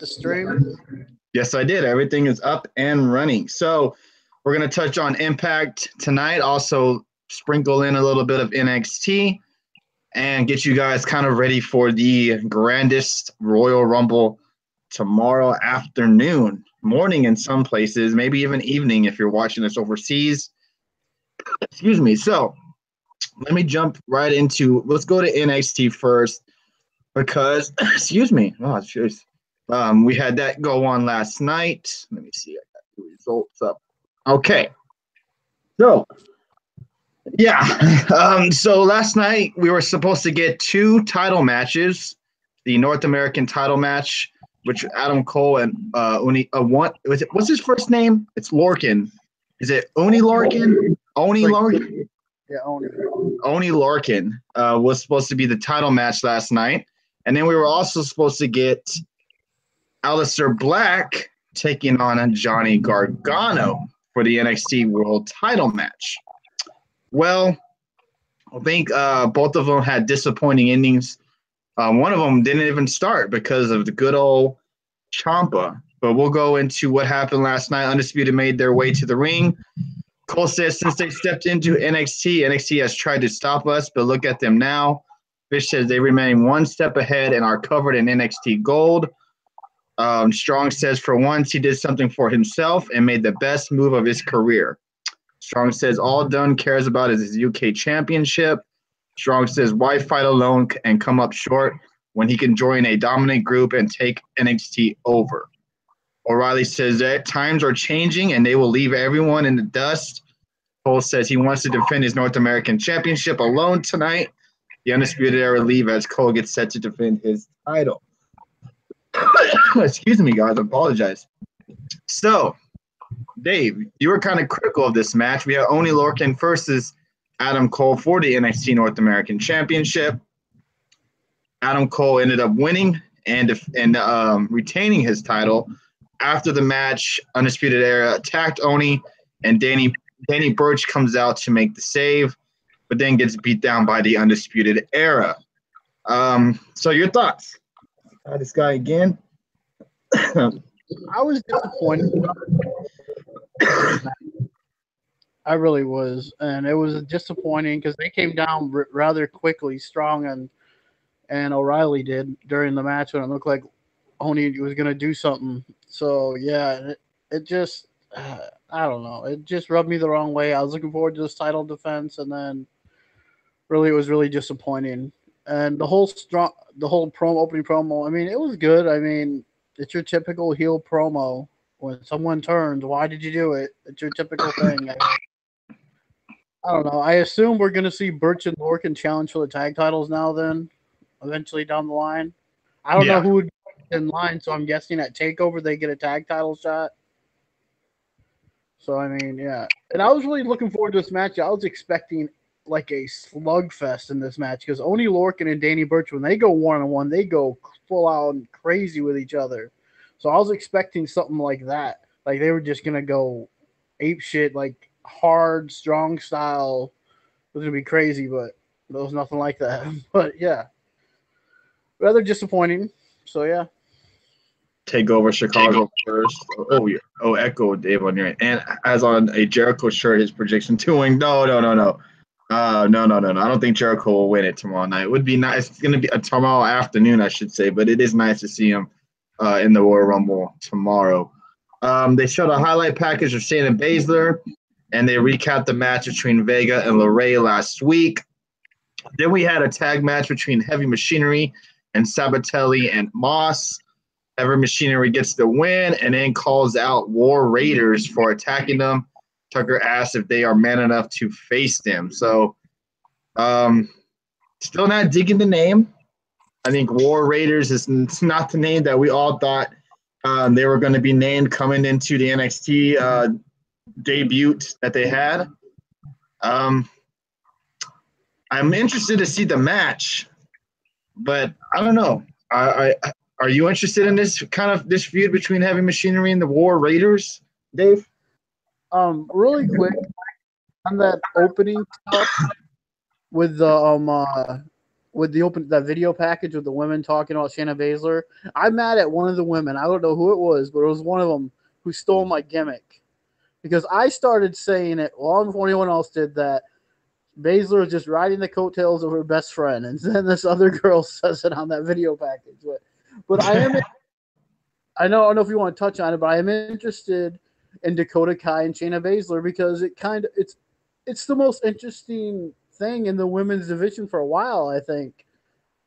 the stream? Yes, I did. Everything is up and running. So we're going to touch on Impact tonight, also sprinkle in a little bit of NXT, and get you guys kind of ready for the grandest Royal Rumble tomorrow afternoon, morning in some places, maybe even evening if you're watching this overseas. Excuse me. So let me jump right into, let's go to NXT first because, excuse me. Oh, jeez. We had that go on last night. Let me see. I got the results up. Okay. So, yeah. So last night we were supposed to get two title matches. The North American title match, which Adam Cole and what's his first name? It's Lorcan. Is it Oni Lorcan? Oni Lorcan? Yeah, Oni. Oni Lorcan was supposed to be the title match last night. And then we were also supposed to get Aleister Black taking on Johnny Gargano for the NXT World Title match. Well, I think both of them had disappointing endings. One of them didn't even start because of the good old Ciampa. But we'll go into what happened last night. Undisputed made their way to the ring. Cole says since they stepped into NXT has tried to stop us, but look at them now. Fish says they remain one step ahead and are covered in NXT gold. Strong says for once he did something for himself and made the best move of his career. Strong says all Dunn cares about is his UK championship. Strong says why fight alone and come up short when he can join a dominant group and take NXT over. O'Reilly says that times are changing and they will leave everyone in the dust. Cole says he wants to defend his North American championship alone tonight. The Undisputed Era leave as Cole gets set to defend his title. Excuse me, guys. I apologize. So, Dave, you were kind of critical of this match. We have Oni Lorcan versus Adam Cole for the NXT North American Championship. Adam Cole ended up winning and retaining his title. After the match, Undisputed Era attacked Oni, and Danny Burch comes out to make the save, but then gets beat down by the Undisputed Era. So your thoughts? This guy again. I was disappointed. I really was, and it was disappointing because they came down rather quickly. Strong and O'Reilly did during the match when it looked like Oni was going to do something. So yeah, it just I don't know. It just rubbed me the wrong way. I was looking forward to this title defense, and then really it was really disappointing. And the whole opening promo. I mean, it was good. I mean, it's your typical heel promo. When someone turns, why did you do it? It's your typical thing. I don't know. I assume we're going to see Burch and Lorcan challenge for the tag titles now then, eventually down the line. I don't know who would be in line, so I'm guessing at TakeOver they get a tag title shot. So, I mean, yeah. And I was really looking forward to this match. I was expecting like a slugfest in this match because Oni Lorcan and Danny Burch, when they go one-on-one, they go full out and crazy with each other. So I was expecting something like that. Like they were just going to go ape shit, like hard, strong style. It was going to be crazy, but there was nothing like that. But yeah, rather disappointing. So yeah. TakeOver Chicago first. Oh, yeah. Oh, Echo Dave on your end. And as on a Jericho shirt, his prediction doing no. No. I don't think Jericho will win it tomorrow night. It would be nice. It's going to be tomorrow afternoon, I should say, but it is nice to see him in the Royal Rumble tomorrow. They showed a highlight package of Shayna Baszler, and they recapped the match between Vega and LeRae last week. Then we had a tag match between Heavy Machinery and Sabatelli and Moss. Heavy Machinery gets the win and then calls out War Raiders for attacking them. Tucker asks if they are man enough to face them. So, still not digging the name. I think War Raiders is not the name that we all thought they were going to be named coming into the NXT debut that they had. I'm interested to see the match, but I don't know. Are you interested in this feud between Heavy Machinery and the War Raiders, Dave? Really quick on that opening stuff with the with that video package with the women talking about Shayna Baszler. I'm mad at one of the women. I don't know who it was, but it was one of them who stole my gimmick because I started saying it long before anyone else did that Baszler was just riding the coattails of her best friend, and then this other girl says it on that video package. But I don't know if you want to touch on it, but I am interested in Dakota Kai and Shayna Baszler because it's the most interesting thing in the women's division for a while. I think.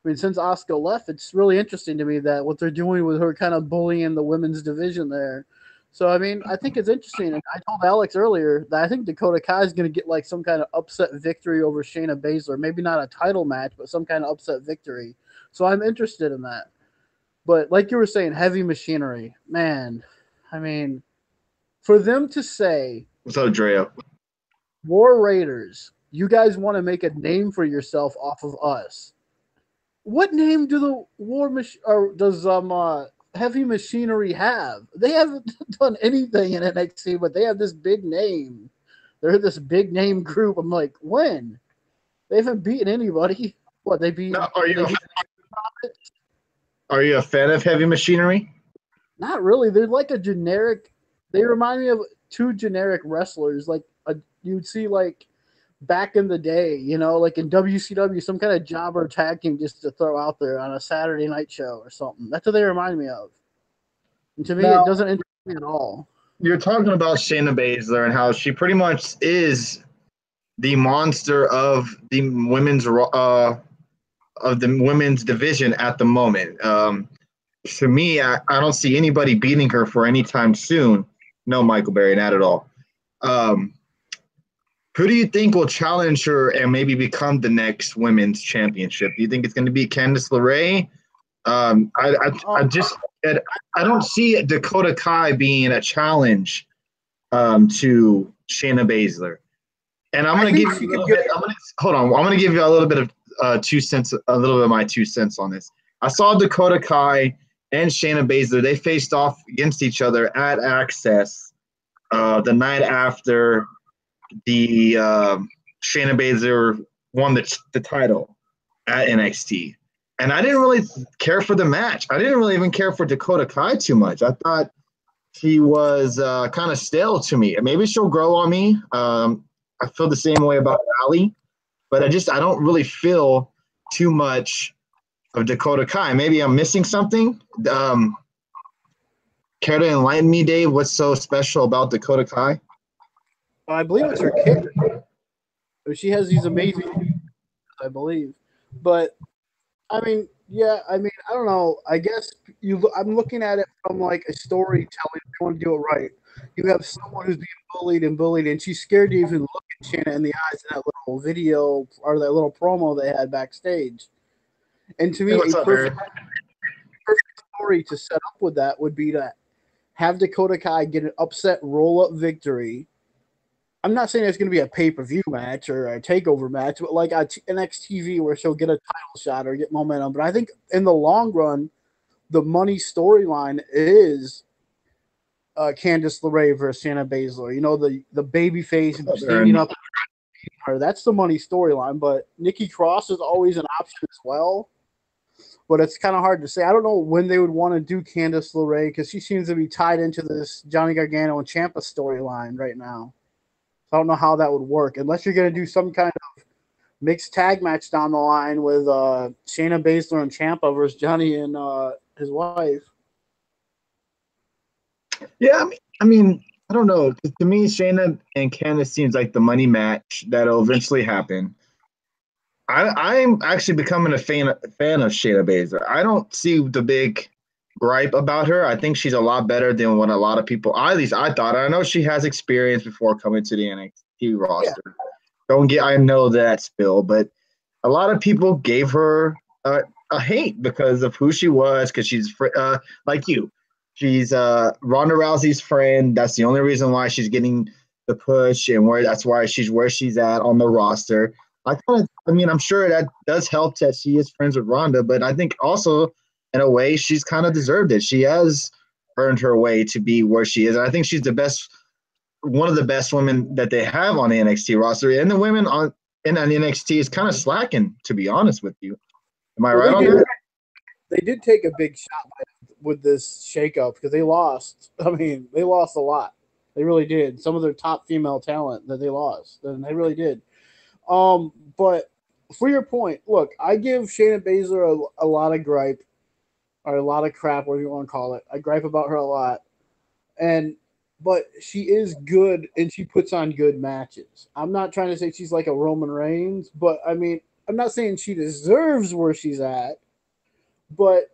I mean, since Asuka left, it's really interesting to me that what they're doing with her kind of bullying the women's division there. So, I mean, I think it's interesting. And I told Alex earlier that I think Dakota Kai is going to get like some kind of upset victory over Shayna Baszler. Maybe not a title match, but some kind of upset victory. So I'm interested in that. But like you were saying, heavy machinery, man. I mean, for them to say, What's up, Drea? War Raiders, you guys want to make a name for yourself off of us. What name do the or does Heavy Machinery have? They haven't done anything in NXT, but they have this big name. They're this big name group. I'm like, when? They haven't beaten anybody. What they beat? Now, are you a fan of Heavy Machinery? Not really. They're like a generic. They remind me of two generic wrestlers. Like you'd see like back in the day, like in WCW, some kind of jobber tag team just to throw out there on a Saturday night show or something. That's what they remind me of. And to me, it doesn't interest me at all. You're talking about Shayna Baszler and how she pretty much is the monster of the women's division at the moment. To me, I don't see anybody beating her for any time soon. No, Michael Berry, not at all. Who do you think will challenge her and maybe become the next women's championship? Do you think it's going to be Candice LeRae? I don't see Dakota Kai being a challenge to Shayna Baszler. And I'm going to give you I'm going to give you a little bit of a little bit of my 2 cents on this. I saw Dakota Kai and Shayna Baszler. They faced off against each other at Access the night after the Shayna Baszler won the title at NXT. And I didn't really care for the match. I didn't really even care for Dakota Kai too much. I thought she was kind of stale to me. Maybe she'll grow on me. I feel the same way about Allie, but I don't really feel too much of Dakota Kai. Maybe I'm missing something. Care to enlighten me, Dave? What's so special about Dakota Kai? I believe it's her kick. She has these amazing, I believe. But I mean, I don't know. I guess I'm looking at it from like a storytelling. If you want to do it right, you have someone who's being bullied, and she's scared to even look at Shayna in the eyes in that little video or that little promo they had backstage. And to me, a perfect story to set up with that would be to have Dakota Kai get an upset roll-up victory. I'm not saying it's going to be a pay-per-view match or a takeover match, but like a NXT where she'll get a title shot or get momentum. But I think in the long run, the money storyline is Candice LeRae versus Shayna Baszler. The baby face standing up. That's the money storyline. But Nikki Cross is always an option as well. But it's kind of hard to say. I don't know when they would want to do Candice LeRae because she seems to be tied into this Johnny Gargano and Ciampa storyline right now. I don't know how that would work unless you're going to do some kind of mixed tag match down the line with Shayna Baszler and Ciampa versus Johnny and his wife. Yeah, I mean, I don't know. To me, Shayna and Candice seems like the money match that'll eventually happen. I'm actually becoming a fan of Shayna Baszler. I don't see the big gripe about her. I think she's a lot better than what a lot of people, at least I thought. I know she has experience before coming to the NXT roster. Yeah. I know that still, but a lot of people gave her a hate because of who she was, because she's like you. She's Ronda Rousey's friend. That's the only reason why she's getting the push, and that's why she's where she's at on the roster. I'm sure that does help that she is friends with Ronda, but I think also in a way she's kind of deserved it. She has earned her way to be where she is, and I think she's one of the best women that they have on the NXT roster. And the women in NXT is kind of slacking, to be honest with you. Am I Well, right on that? they did take a big shot with this shakeup because they lost. I mean, they lost a lot. They really did. Some of their top female talent that they lost, and they really did. But for your point, look, I give Shayna Baszler a lot of gripe or a lot of crap, whatever you want to call it. I gripe about her a lot, and but she is good and she puts on good matches. I'm not trying to say she's like a Roman Reigns, but I mean, I'm not saying she deserves where she's at, but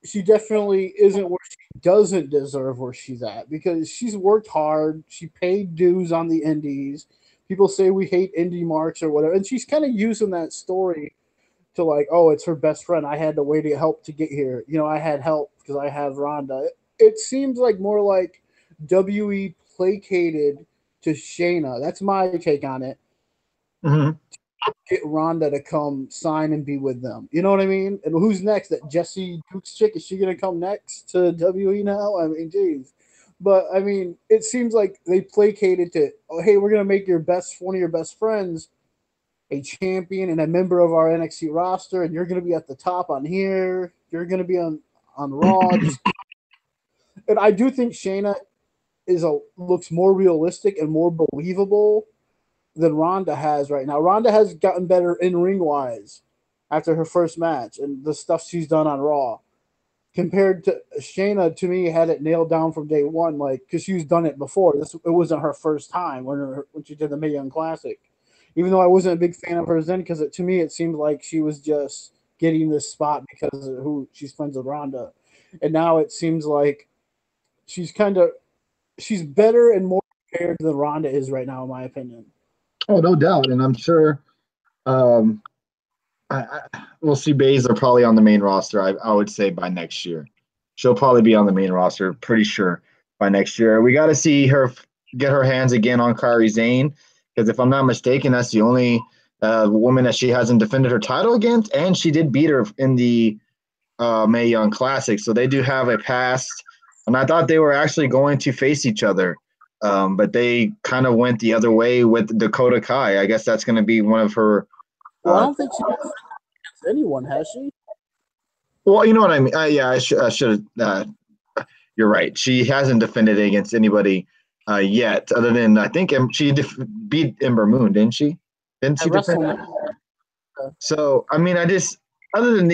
she definitely isn't where she doesn't deserve where she's at because she's worked hard. She paid dues on the indies. People say we hate indie marks or whatever, and she's kind of using that story to like, oh, it's her best friend. I had to wait to help to get here. You know, I had help because I have Ronda. It seems like more like WE placated to Shayna. That's my take on it. Mm-hmm. Get Ronda to come sign and be with them. You know what I mean? And who's next? That Jesse Duke's chick? Is she going to come next to WE now? I mean, geez. But I mean, it seems like they placated to, oh, hey, we're going to make one of your best friends a champion and a member of our NXT roster, and you're going to be at the top on here. You're going to be on Raw. And I do think Shayna looks more realistic and more believable than Ronda has right now. Ronda has gotten better in ring wise after her first match and the stuff she's done on Raw. Compared to Shayna, to me, had it nailed down from day one, like because she's done it before. It wasn't her first time when she did the Mae Young Classic. Even though I wasn't a big fan of hers then, because to me it seemed like she was just getting this spot because of who she's friends with Ronda, and now it seems like she's she's better and more prepared than Ronda is right now, in my opinion. Oh, no doubt, and I'm sure um, we'll see Baszler probably on the main roster. I would say by next year, she'll probably be on the main roster. Pretty sure by next year. We got to see her get her hands again on Kairi Sane because if I'm not mistaken, that's the only woman that she hasn't defended her title against, and she did beat her in the Mae Young Classic. So they do have a past, and I thought they were actually going to face each other. But they kind of went the other way with Dakota Kai. I guess that's going to be one of her. Well, I don't think she has anyone, has she? Well, you know what I mean. Yeah, I should. You're right. She hasn't defended against anybody yet, other than I think she beat Ember Moon, didn't she? Didn't she defend? So I mean, I just other than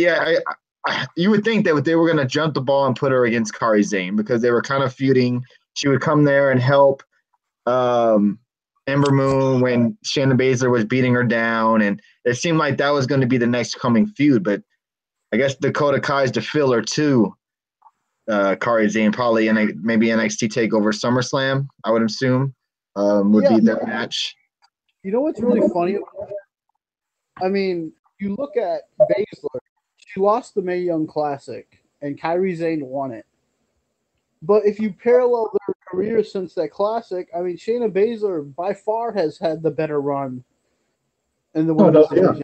you would think that they were going to jump the ball and put her against Kairi Sane because they were kind of feuding. She would come there and help Ember Moon when Shayna Baszler was beating her down, and it seemed like that was going to be the next coming feud. But I guess Dakota Kai's the filler too. Kairi Sane probably maybe NXT Takeover SummerSlam. I would assume would be that match. You know what's really funny? I mean, you look at Baszler. She lost the Mae Young Classic, and Kairi Sane won it. But if you parallel their careers since that classic, I mean, Shayna Baszler by far has had the better run in the women's division.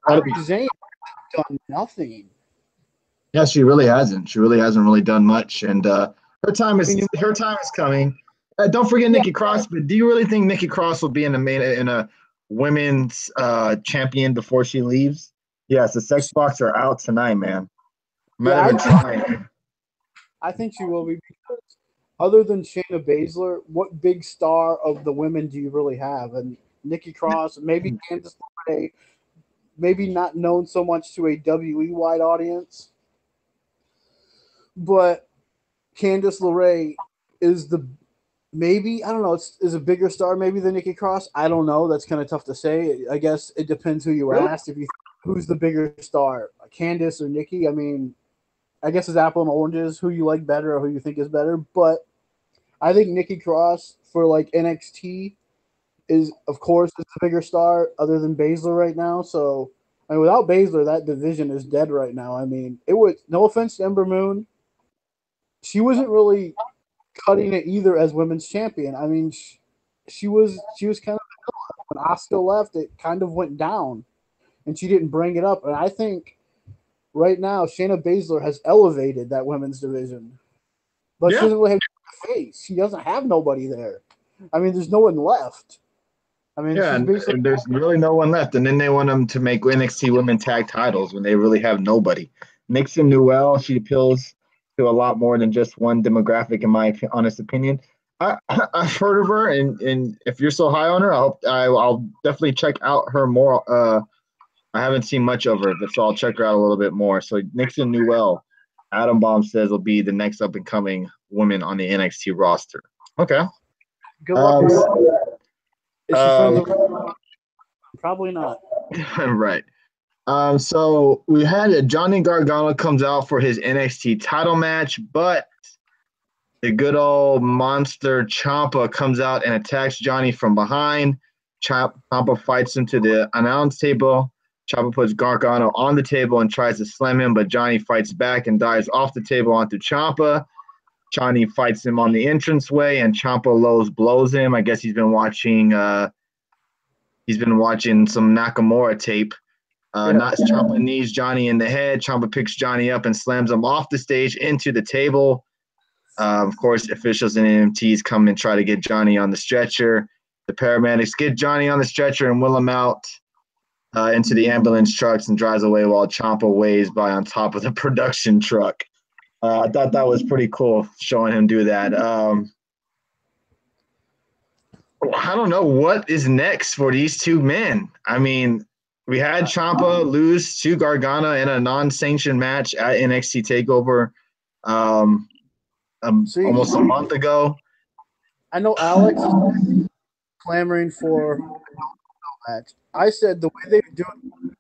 Kairi Sane has done nothing. Yeah, she really hasn't. She really hasn't really done much, and her time is coming. Don't forget Nikki Cross. But do you really think Nikki Cross will be in a women's champion before she leaves? Yes, the sex box are out tonight, man. I think she will be because other than Shayna Baszler, what big star of the women do you really have? And Nikki Cross, maybe Candice LeRae, maybe not known so much to a WE wide audience, but Candice LeRae is maybe I don't know is a bigger star maybe than Nikki Cross. I don't know. That's kind of tough to say. I guess it depends who you ask. If you who's the bigger star, Candice or Nikki? I mean, I guess it's apple and oranges. Who you like better or who you think is better? But I think Nikki Cross for like NXT is of course is the bigger star other than Baszler right now. So I mean, without Baszler, that division is dead right now. I mean, it was no offense to Ember Moon. She wasn't really cutting it either as women's champion. I mean, she was kind of when Asuka left, it kind of went down, and she didn't bring it up. And I think right now Shayna Baszler has elevated that women's division, but she doesn't really have a face. She doesn't have nobody there. I mean, there's no one left. I mean, Yeah, she's basically and there's really no one left. And then they want them to make NXT women tag titles when they really have nobody. Nixon Newell, she appeals to a lot more than just one demographic, in my honest opinion. I've heard of her, and if you're so high on her, I'll definitely check out her more. I haven't seen much of her, but so I'll check her out a little bit more. So Nixon Newell, Adam Bomb says will be the next up and coming woman on the NXT roster. Okay. good luck. Is she friends Um, with? Probably not. right. So we had Johnny Gargano comes out for his NXT title match, but the good old monster Ciampa comes out and attacks Johnny from behind. Ciampa fights him to the announce table. Ciampa puts Gargano on the table and tries to slam him, but Johnny fights back and dives off the table onto Ciampa. Johnny fights him on the entranceway, and Ciampa blows him. I guess he's been watching some Nakamura tape. Ciampa knees Johnny in the head. Ciampa picks Johnny up and slams him off the stage into the table. Of course, officials and EMTs come and try to get Johnny on the stretcher. The paramedics get Johnny on the stretcher and wheel him out into the ambulance trucks and drives away while Ciampa waves by on top of the production truck. I thought that was pretty cool showing him do that. I don't know what is next for these two men. I mean, we had Ciampa lose to Gargano in a non-sanctioned match at NXT TakeOver almost a month ago. I know Alex is clamoring for a match. I said the way they do it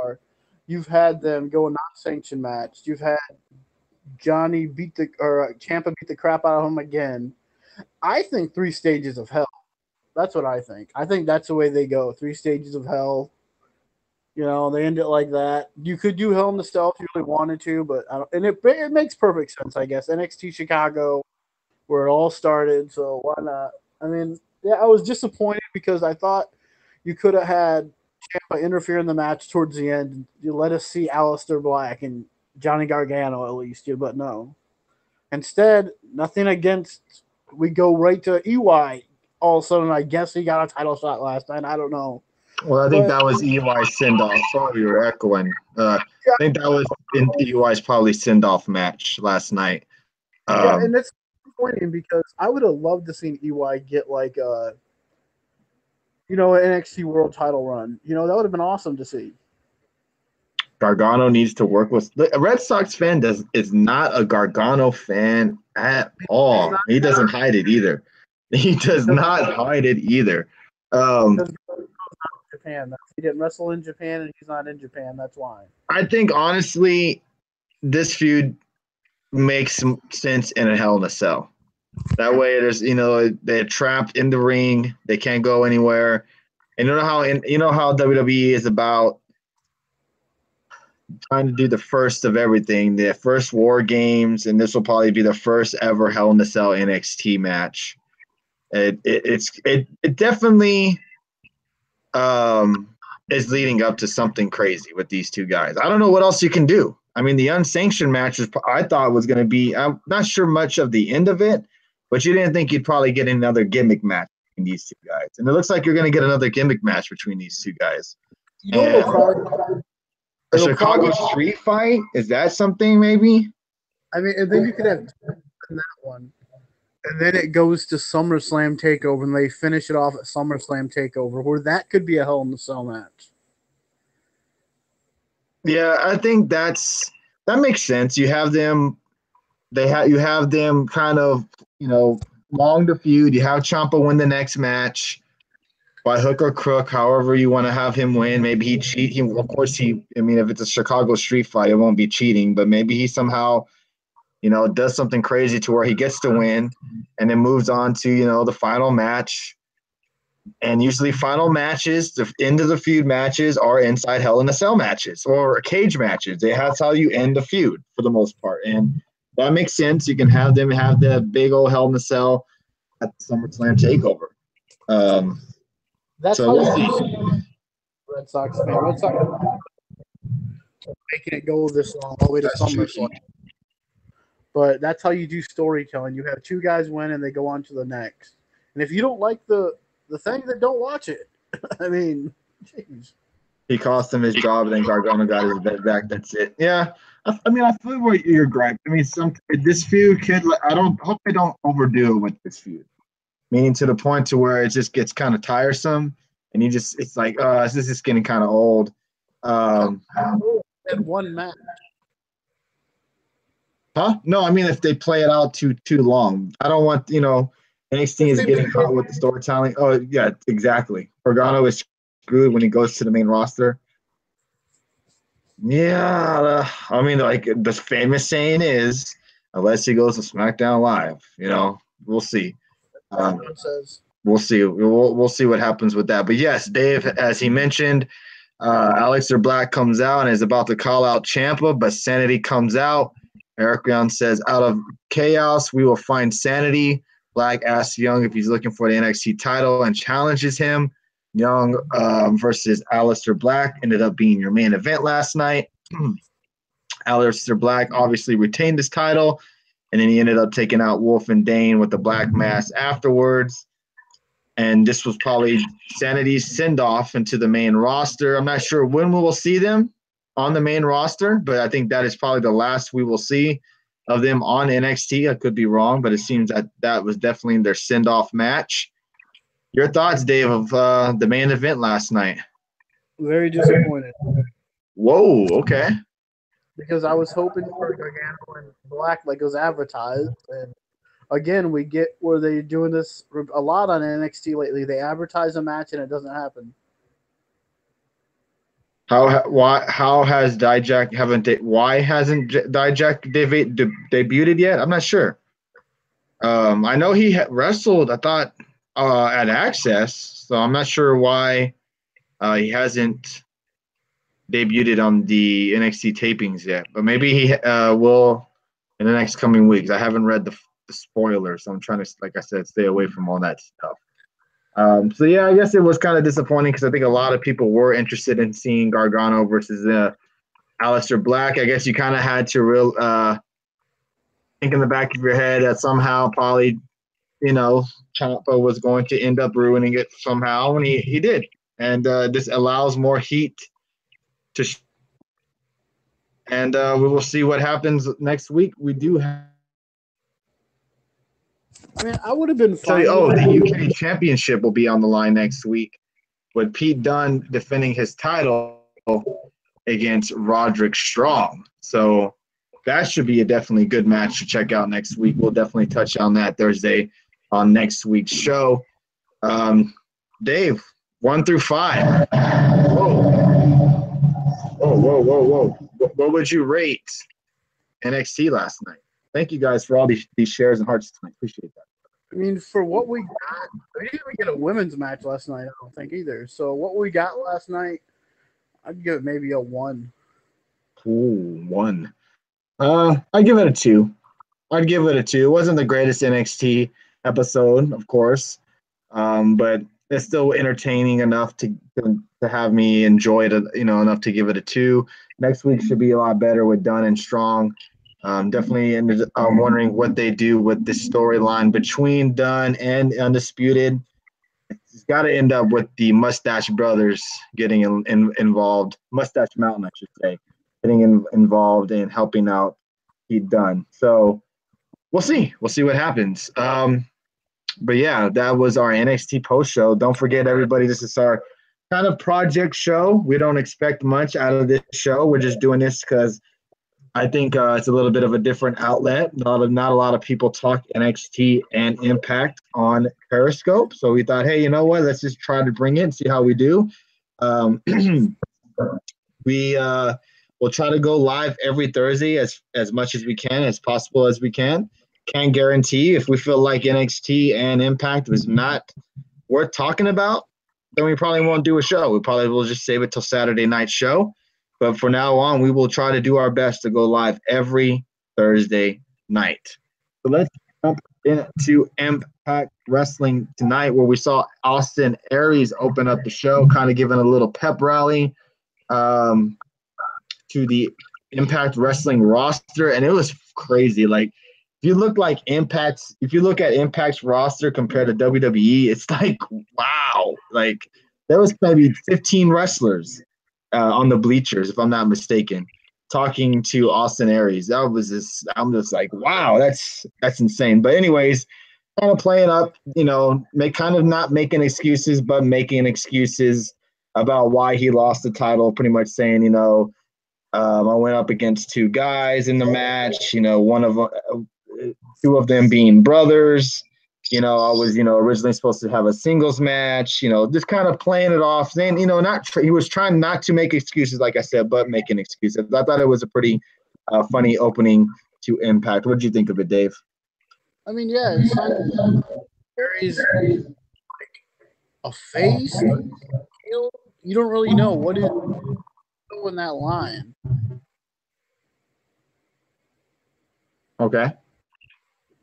are you've had them go a non-sanctioned match. You've had Johnny Ciampa beat the crap out of him again. I think 3 stages of hell. That's what I think. I think that's the way they go. 3 stages of hell. You know, they end it like that. You could do Hell in the Cell if you really wanted to, but it makes perfect sense, I guess. NXT Chicago, where it all started, so why not? I mean, yeah, I was disappointed because I thought you could have had Ciampa interfere in the match towards the end. You let us see Aleister Black and Johnny Gargano at least, but no. Instead, nothing against. We go right to EY. All of a sudden, I guess he got a title shot last night. I don't know. Well, I think that was EY's send-off. Sorry, you were echoing. I think that was in EY's probably send-off match last night. Yeah, and it's disappointing because I would have loved to see EY get like an NXT World Title run. That would have been awesome to see. Gargano needs to work with a Red Sox fan is not a Gargano fan at all. He doesn't hide it either. He does not hide it either. Japan. He didn't wrestle in Japan, and he's not in Japan. That's why. I think honestly, this feud makes some sense in a Hell in a Cell. That way, there's they're trapped in the ring. They can't go anywhere. And you know how WWE is about trying to do the first of everything, the first War Games, and this will probably be the first ever Hell in a Cell NXT match. It definitely is leading up to something crazy with these two guys. I don't know what else you can do. I mean, the unsanctioned match I thought was going to be. I'm not sure much of the end of it, but you didn't think you'd probably get another gimmick match between these two guys, and it looks like you're going to get another gimmick match between these two guys. A Chicago street fight? Is that something maybe? I mean, and then you could have that one. And then it goes to SummerSlam TakeOver, and they finish it off at SummerSlam TakeOver, where that could be a Hell in the Cell match. Yeah, I think that makes sense. You have them. You have them kind of long the feud. You have Ciampa win the next match by hook or crook, however you want to have him win. Maybe he cheat. Of course, I mean, if it's a Chicago street fight, it won't be cheating. But maybe he somehow does something crazy to where he gets to win and then moves on to, the final match. And usually final matches, the end of the feud matches are inside Hell in a Cell matches or cage matches. That's how you end the feud for the most part. And that makes sense. You can have them have the big old Hell in a Cell at the SummerSlam TakeOver. That's how we'll see. Red Sox fan. Red Sox making it go this long all the way to SummerSlam. But that's how you do storytelling. You have two guys win, and they go on to the next. And if you don't like the thing, then don't watch it. I mean, jeez. He cost him his job, and then Gargano got his bed back. That's it. Yeah, I mean, I feel where you're gripe. I mean, this feud could. I don't hope they don't overdo it with this feud, meaning to the point to where it just gets kind of tiresome, and it's like, this is just getting kind of old. Had one match. Huh? No, I mean if they play it out too long. I don't want NXT is getting caught with the storytelling. Oh yeah, exactly. Gargano is screwed when he goes to the main roster. Yeah, I mean like the famous saying is, unless he goes to SmackDown Live, we'll see. We'll see. We'll see what happens with that. But yes, Dave, as he mentioned, Aleister Black comes out and is about to call out Ciampa, but Sanity comes out. Eric Young says, out of chaos, we will find sanity. Black asks Young if he's looking for the NXT title and challenges him. Young versus Aleister Black ended up being your main event last night. Aleister Black obviously retained his title, and then he ended up taking out Wolf and Dane with the black mass afterwards. And this was probably Sanity's send-off into the main roster. I'm not sure when we will see them on the main roster, but I think that is probably the last we will see of them on NXT. I could be wrong, but it seems that was definitely their send-off match. Your thoughts, Dave, of the main event last night? Very disappointed. Whoa, okay. Because I was hoping for Gargano and Black like it was advertised. And again, we get where they're doing this a lot on NXT lately. They advertise a match and it doesn't happen. How has Dijak why hasn't Dijak debuted yet? I'm not sure. I know he wrestled. I thought at Access, so I'm not sure why he hasn't debuted on the NXT tapings yet. But maybe he will in the next coming weeks. I haven't read the spoilers, so I'm trying to, like I said, stay away from all that stuff. So yeah, I guess it was kind of disappointing because I think a lot of people were interested in seeing Gargano versus Aleister Black. I guess you kind of had to think in the back of your head that somehow probably, Ciampa was going to end up ruining it somehow, and he did. And this allows more heat to and we will see what happens next week. We do have I mean, I would have been fine. The UK Championship will be on the line next week with Pete Dunne defending his title against Roderick Strong. So that should be a definitely good match to check out next week. We'll definitely touch on that Thursday on next week's show. Dave, 1 through 5. Whoa. What would you rate NXT last night? Thank you guys for all these shares and hearts tonight. Appreciate that. I mean, for what we got, we didn't even get a women's match last night, I don't think either. So what we got last night, I'd give it maybe a 1. Ooh, 1. I'd give it a 2. It wasn't the greatest NXT episode, of course, but it's still entertaining enough to have me enjoy it, enough to give it a 2. Next week should be a lot better with Dunn and Strong. Definitely wondering what they do with the storyline between Dunn and Undisputed. It's got to end up with the Mustache Brothers getting involved. Mustache Mountain, I should say, getting involved and helping out Pete Dunne. So we'll see. We'll see what happens. But yeah, that was our NXT post show. Don't forget, everybody, this is our kind of project show. We don't expect much out of this show. We're just doing this because I think it's a little bit of a different outlet. Not a lot of people talk NXT and Impact on Periscope. So we thought, hey, you know what? Let's just try to bring it and see how we do. We will try to go live every Thursday as much as we can, as possible as we can. Can't guarantee. If we feel like NXT and Impact was not worth talking about, then we probably won't do a show. We probably will just save it till Saturday night show. But from now on, we will try to do our best to go live every Thursday night. So let's jump into Impact Wrestling tonight, where we saw Austin Aries open up the show, kind of giving a little pep rally to the Impact Wrestling roster. And it was crazy. Like, if you look at Impact's roster compared to WWE, it's like, wow. Like, there was maybe 15 wrestlers on the bleachers, if I'm not mistaken, talking to Austin Aries. That was just, I'm just like, wow, that's insane. But anyways, kind of playing up, kind of not making excuses, but making excuses about why he lost the title, pretty much saying, I went up against two guys in the match, two of them being brothers. I was, originally supposed to have a singles match, just kind of playing it off. Then, he was trying not to make excuses, like I said, but making excuses. I thought it was a pretty funny opening to Impact. What did you think of it, Dave? I mean, yeah, it's fine. Aries a face. You don't really know what is in that line. Okay.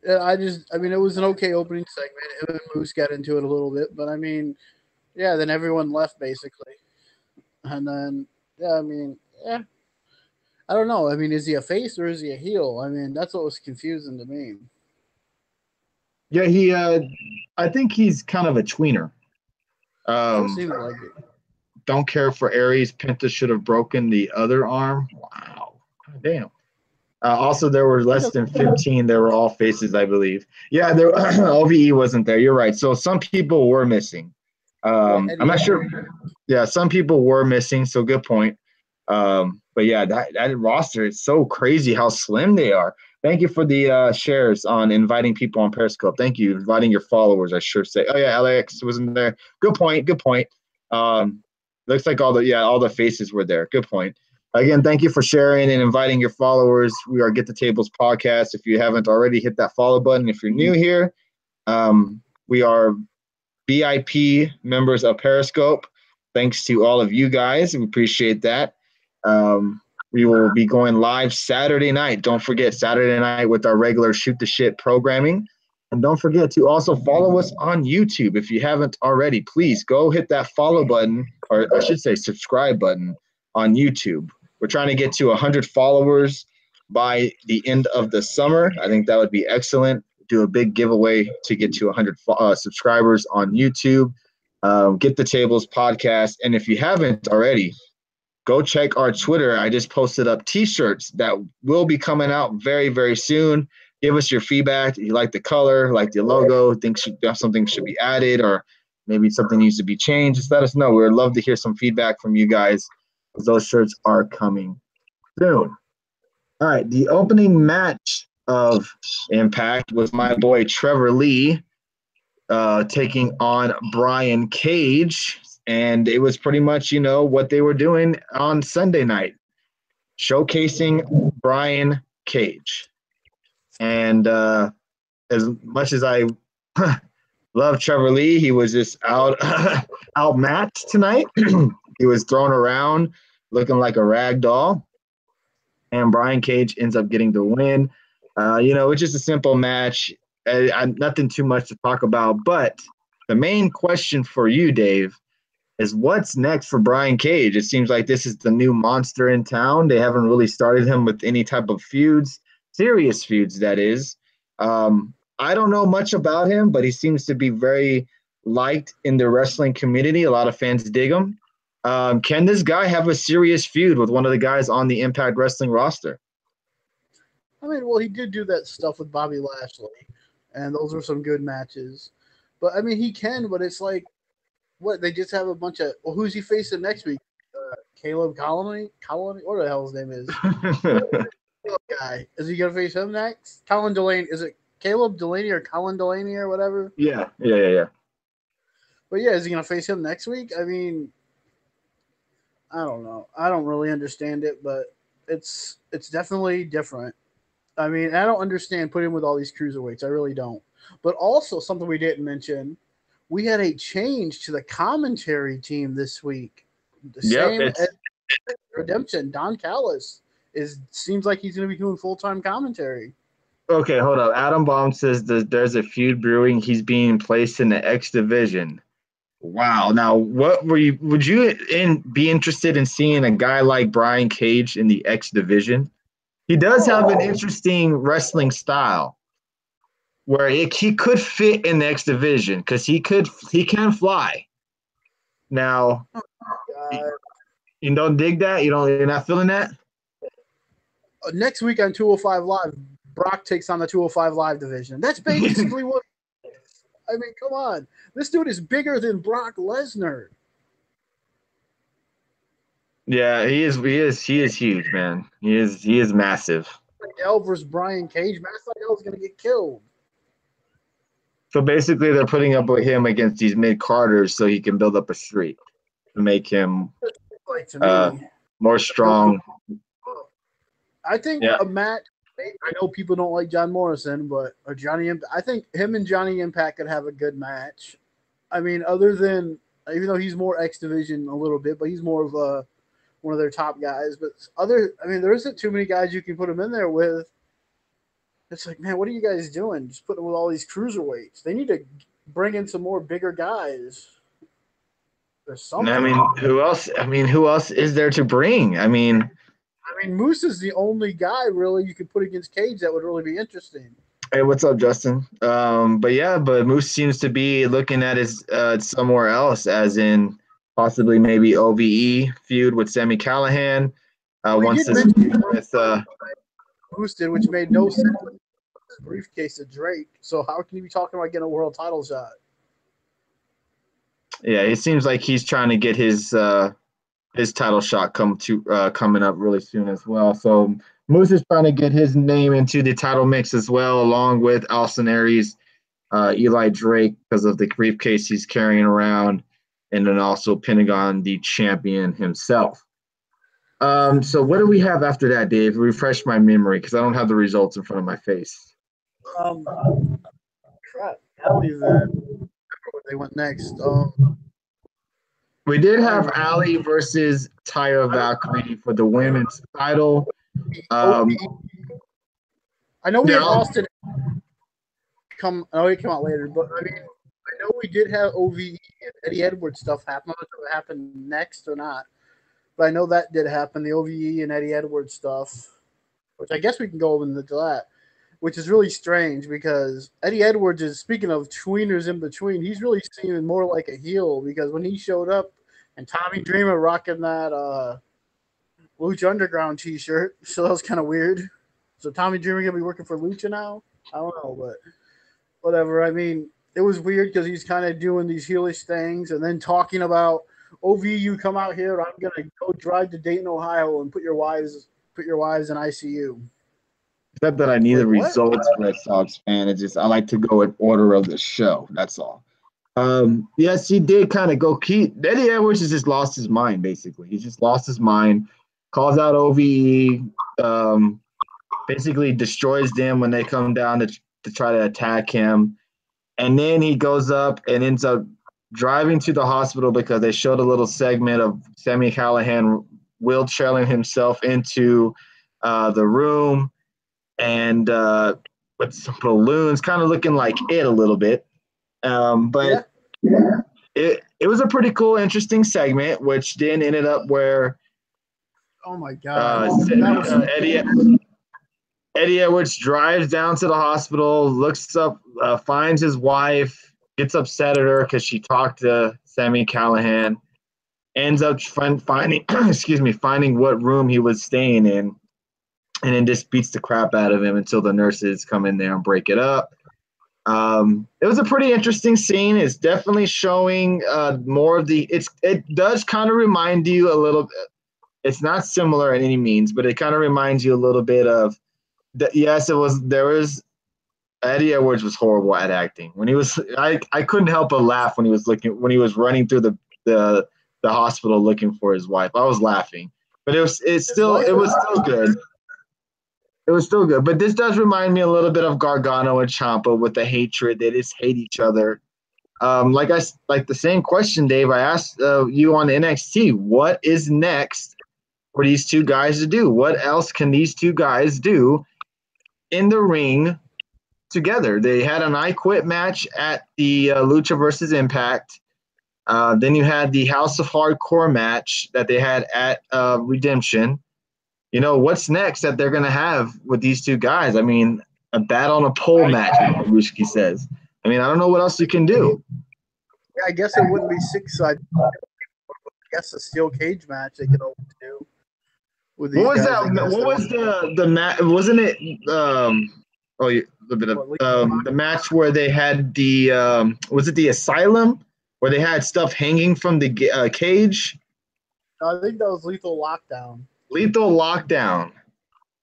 It was an okay opening segment. Him and Moose got into it a little bit, but I mean, yeah, then everyone left basically. And then, yeah. I don't know. I mean, is he a face or is he a heel? I mean, that's what was confusing to me. Yeah, I think he's kind of a tweener. Still seems like it. Don't care for Aries. Penta should have broken the other arm. Wow. Damn. Also, there were less than 15. They were all faces, I believe. Yeah, OVE wasn't there. You're right. So some people were missing. I'm not sure. Yeah, some people were missing. So good point. But yeah, that roster is so crazy how slim they are. Thank you for the shares on inviting people on Periscope. Thank you. Inviting your followers, I sure say. Oh, yeah, LAX wasn't there. Good point. Looks like all the faces were there. Good point. Again, thank you for sharing and inviting your followers. We are Get the Tables podcast. If you haven't already, hit that follow button. If you're new here, we are VIP members of Periscope. Thanks to all of you guys. We appreciate that. We will be going live Saturday night. Don't forget, Saturday night with our regular Shoot the Shit programming. And don't forget to also follow us on YouTube. If you haven't already, please go hit that follow button, or I should say subscribe button on YouTube. We're trying to get to 100 followers by the end of the summer. I think that would be excellent. Do a big giveaway to get to 100 subscribers on YouTube. Get the Tables podcast. And if you haven't already, go check our Twitter. I just posted up T-shirts that will be coming out very, very soon. Give us your feedback. You like the color, like the logo, think something should be added, or maybe something needs to be changed. Just let us know. We would love to hear some feedback from you guys. Those shirts are coming soon. All right, the opening match of Impact was my boy Trevor Lee taking on Brian Cage, and it was pretty much, what they were doing on Sunday night, showcasing Brian Cage. And as much as I love Trevor Lee, he was just outmatched tonight. He was thrown around looking like a rag doll. And Brian Cage ends up getting the win. It's just a simple match. Nothing too much to talk about. But the main question for you, Dave, is what's next for Brian Cage? It seems like this is the new monster in town. They haven't really started him with any type of feuds, serious feuds, that is. I don't know much about him, but he seems to be very liked in the wrestling community. A lot of fans dig him. Can this guy have a serious feud with one of the guys on the Impact Wrestling roster? I mean, well, he did do that stuff with Bobby Lashley, and those were some good matches. But, I mean, he can, but it's like, what, they just have a bunch of, well, who's he facing next week? Caleb Colony? What the hell his name is? Guy. Is he going to face him next? Colin Delaney. Is it Caleb Delaney or Colin Delaney or whatever? Yeah. But, yeah, is he going to face him next week? I mean, I don't know. I don't really understand it, but it's definitely different. I mean, I don't understand putting him with all these cruiserweights. I really don't. But also, something we didn't mention, we had a change to the commentary team this week. Same as Redemption. Don Callis seems like he's going to be doing full-time commentary. Okay, hold up. Adam Baum says there's a feud brewing. He's being placed in the X division. Wow. Now, would you be interested in seeing a guy like Brian Cage in the X division? He does have an interesting wrestling style where he could fit in the X division because he can fly. Now, you don't dig that? You're not feeling that? Next week on 205 Live, Brock takes on the 205 Live division. That's basically what. I mean, come on. This dude is bigger than Brock Lesnar. Yeah, he is huge, man. He is massive. L versus Brian Cage. Matt Sydal is going to get killed. So basically, they're putting up with him against these mid Carters so he can build up a streak to make him more strong. I think a match. I know people don't like John Morrison, but I think him and Johnny Impact could have a good match. I mean, other than even though he's more X Division a little bit, but he's more of one of their top guys. But there isn't too many guys you can put him in there with. It's like, man, what are you guys doing? Just putting him with all these cruiserweights. They need to bring in some more bigger guys. There's something. I mean, who else? Who else is there to bring? I mean, Moose is the only guy really you could put against Cage that would really be interesting. Hey, what's up, Justin? But Moose seems to be looking at his somewhere else, as in possibly maybe OVE feud with Sami Callihan. Once this with Moose did, which made no sense. Briefcase of Drake. So how can you be talking about getting a world title shot? Yeah, it seems like he's trying to get his title shot coming up really soon as well. So Moose is trying to get his name into the title mix as well, along with Austin Aries, Eli Drake, because of the briefcase he's carrying around, and then also Pentagon, the champion himself. So what do we have after that, Dave? Refresh my memory because I don't have the results in front of my face. Crap. I don't even remember where they went next. We did have Ali versus Tyra Valkyrie for the women's title. I know we had Austin come. I know he came out later, but I know we did have OVE and Eddie Edwards stuff happen. I don't know if it happened next or not, but I know that did happen. The OVE and Eddie Edwards stuff, which I guess we can go into that, which is really strange because Eddie Edwards is, speaking of tweeners in between, he's really seeming more like a heel because when he showed up and Tommy Dreamer rocking that Lucha Underground t-shirt, so that was kind of weird. So Tommy Dreamer going to be working for Lucha now? I don't know, but whatever. I mean, it was weird because he's kind of doing these heelish things and then talking about, OVU, come out here. I'm going to go drive to Dayton, Ohio and put your wives in ICU. Except that I need the results, Red Sox fan. It's just I like to go in order of the show. That's all. Yes, he did kind of go. Eddie Edwards has just lost his mind, basically. He just lost his mind, calls out OVE, basically destroys them when they come down to try to attack him. And then he goes up and ends up driving to the hospital because they showed a little segment of Sami Callihan wheelchairing himself into the room and with some balloons, kind of looking like it a little bit. But it was a pretty cool, interesting segment, which then ended up where oh my god, Eddie Edwards drives down to the hospital, looks up, finds his wife, gets upset at her because she talked to Sami Callihan, ends up finding finding what room he was staying in, and then just beats the crap out of him until the nurses come in there and break it up. It was a pretty interesting scene. It's definitely showing more of it does kind of remind you a little bit. It's not similar in any means, but it kind of reminds you a little bit of yes, Eddie Edwards was horrible at acting. When he was I couldn't help but laugh when he was running through the hospital looking for his wife. I was laughing. But it was still good. It was still good. But this does remind me a little bit of Gargano and Ciampa with the hatred. They just hate each other. Like the same question, Dave, I asked you on NXT. What is next for these two guys to do? What else can these two guys do in the ring together? They had an I Quit match at the Lucha versus Impact. Then you had the House of Hardcore match that they had at Redemption. You know, what's next that they're going to have with these two guys? I mean, a bat on a pole match, like Ruski says. I mean, I don't know what else you can do. Yeah, I guess it wouldn't be 6 side guess a steel cage match they could always do with What these was guys. that? What was the match? Wasn't it? Oh, a little bit of the match where they had the was it the asylum where they had stuff hanging from the cage? I think that was Lethal Lockdown. Lethal Lockdown.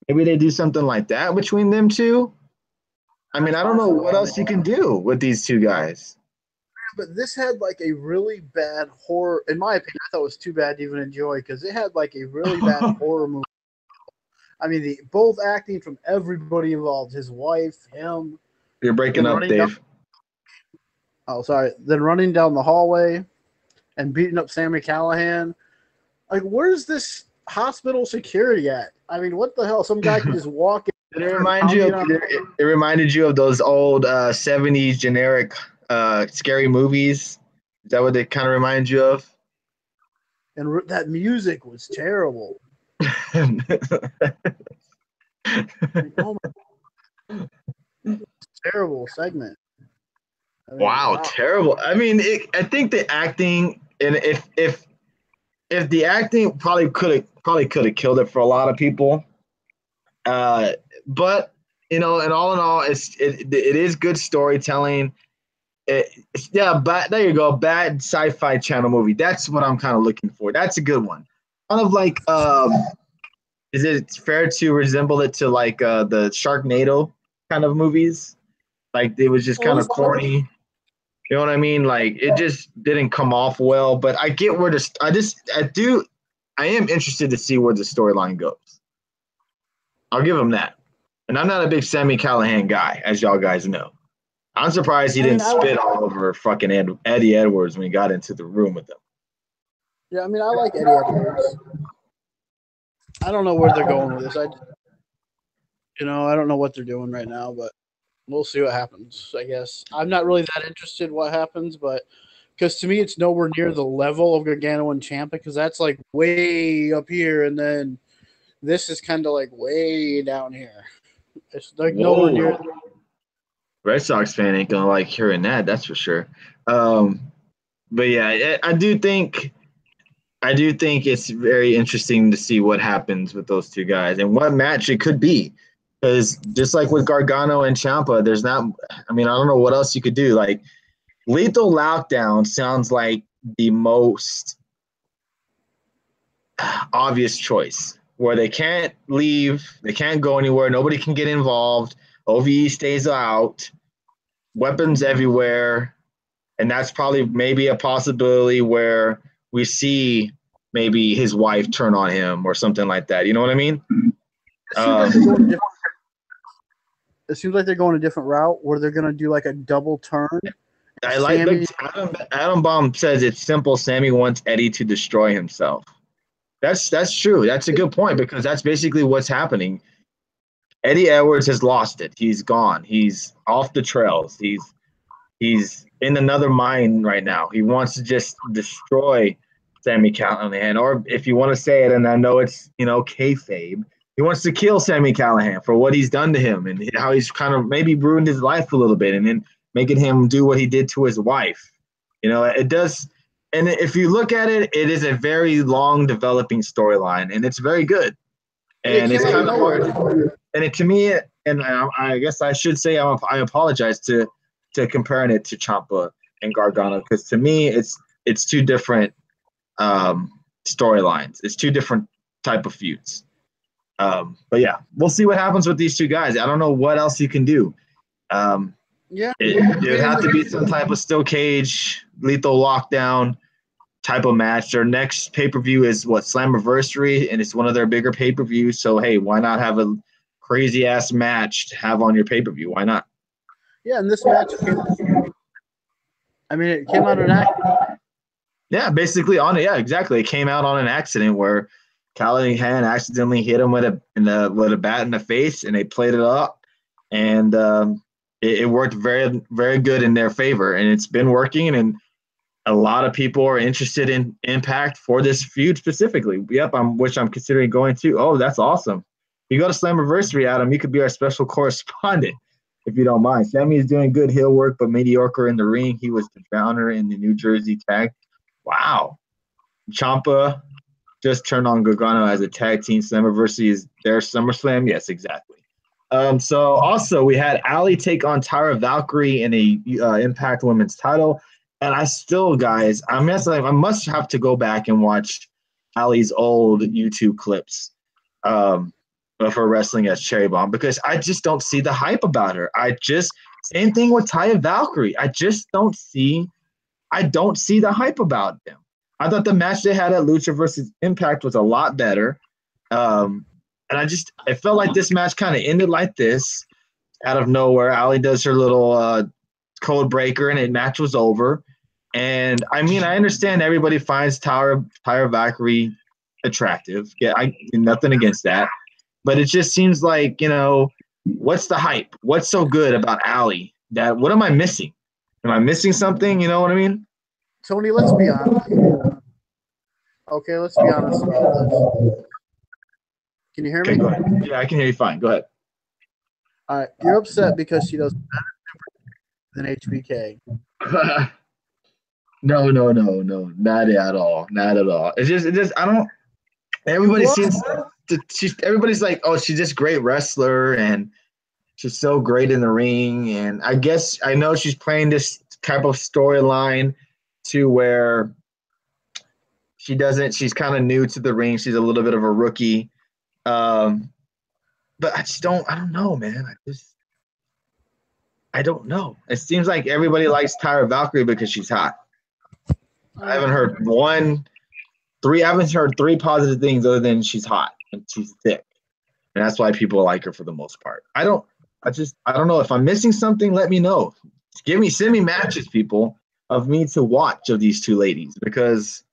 Maybe they do something like that between them two. I mean, I don't know what else you can do with these two guys. But this had like a really bad horror. In my opinion, I thought it was too bad to even enjoy because it had like a really bad horror movie. I mean, both acting from everybody involved, his wife, him. You're breaking up, Dave. Sorry. Then running down the hallway and beating up Sami Callihan. Like, where's this hospital security at? I mean, what the hell? Some guy can just walk in. It reminded you of those old 70s generic scary movies. Is that what it kind of reminds you of? And that music was terrible. Oh my, terrible segment. I mean, wow, terrible. I mean, I think the acting, and if the acting probably could have killed it for a lot of people. But you know, and all in all, it is good storytelling. But there you go, bad sci-fi channel movie. That's what I'm kind of looking for. That's a good one. Kind of like, is it fair to resemble it to like the Sharknado kind of movies? Like it was just kind of corny. You know what I mean? Like it just didn't come off well. But I get where I am interested to see where the storyline goes. I'll give him that. And I'm not a big Sami Callihan guy, as y'all guys know. I'm surprised he didn't spit all over fucking Eddie Edwards when he got into the room with him. Yeah, I mean, I like Eddie Edwards. I don't know where they're going with this. I don't know what they're doing right now, but we'll see what happens, I guess. I'm not really that interested in what happens, but because to me, it's nowhere near the level of Gargano and Ciampa because that's like way up here, and then this is kind of like way down here. It's like nowhere near. Red Sox fan ain't gonna like hearing that. That's for sure. But yeah, I do think it's very interesting to see what happens with those two guys and what match it could be. Because just like with Gargano and Ciampa, there's not. I mean, I don't know what else you could do. Like Lethal Lockdown sounds like the most obvious choice, where they can't leave, they can't go anywhere, nobody can get involved. OVE stays out, weapons everywhere, and that's probably maybe a possibility where we see maybe his wife turn on him or something like that. You know what I mean? It seems like they're going a different route where they're going to do like a double turn. I like Adam Baum says it's simple. Sami wants Eddie to destroy himself. That's true. That's a good point because that's basically what's happening. Eddie Edwards has lost it. He's gone. He's off the trails. He's in another mind right now. He wants to just destroy Sami Callihan, or if you want to say it, and I know it's kayfabe, he wants to kill Sami Callihan for what he's done to him and how he's kind of maybe ruined his life a little bit, and then making him do what he did to his wife. It does. And if you look at it, it is a very long developing storyline, and it's very good. And it's kind of hard. And to me, and I guess I should say I apologize to comparing it to Ciampa and Gargano because to me it's two different storylines. It's two different type of feuds. But yeah, we'll see what happens with these two guys. I don't know what else you can do. It would have to be some type of steel cage, lethal lockdown type of match. Their next pay-per-view is Slammiversary, and it's one of their bigger pay-per-views. So hey, why not have a crazy ass match to have on your pay-per-view? Why not? Yeah, and this match it came out of an accident. Yeah, basically exactly. It came out on an accident where Callihan accidentally hit him with a bat in the face, and they played it up, and it worked very, very good in their favor, and it's been working, and a lot of people are interested in Impact for this feud specifically. Yep, which I'm considering going to. Oh, that's awesome. If you go to Slammiversary, Adam, you could be our special correspondent if you don't mind. Sami is doing good heel work, but mediocre in the ring. He was the drowner in the New Jersey tag. Wow. Ciampa just turned on Gargano as a tag team slammer versus their SummerSlam. Yes, exactly. So also we had Ali take on Tyra Valkyrie in a Impact Women's title, and I still, guys, I must have to go back and watch Ali's old YouTube clips of her wrestling as Cherry Bomb because I just don't see the hype about her. Same thing with Tyra Valkyrie. I don't see the hype about them. I thought the match they had at Lucha versus Impact was a lot better. And it felt like this match kind of ended like this out of nowhere. Ali does her little code breaker and the match was over. And I mean, I understand everybody finds Tyra Valkyrie attractive. Yeah, nothing against that. But it just seems like, what's the hype? What's so good about Ali? What am I missing? Am I missing something? You know what I mean? Tony, let's be honest. Okay, let's be honest about this. Can you hear me? Go ahead. Yeah, I can hear you fine. Go ahead. All right, you're upset because she does better than HBK. No, not at all. Not at all. It's just, I don't. Everybody seems everybody's like, oh, she's just a great wrestler and she's so great in the ring. And I guess I know she's playing this type of storyline to where she's kind of new to the ring. She's a little bit of a rookie. But I don't know, man. I don't know. It seems like everybody likes Tyra Valkyrie because she's hot. I haven't heard three positive things other than she's hot and she's thick. And that's why people like her for the most part. I don't know. If I'm missing something, let me know. Send me matches, people, of me to watch of these two ladies because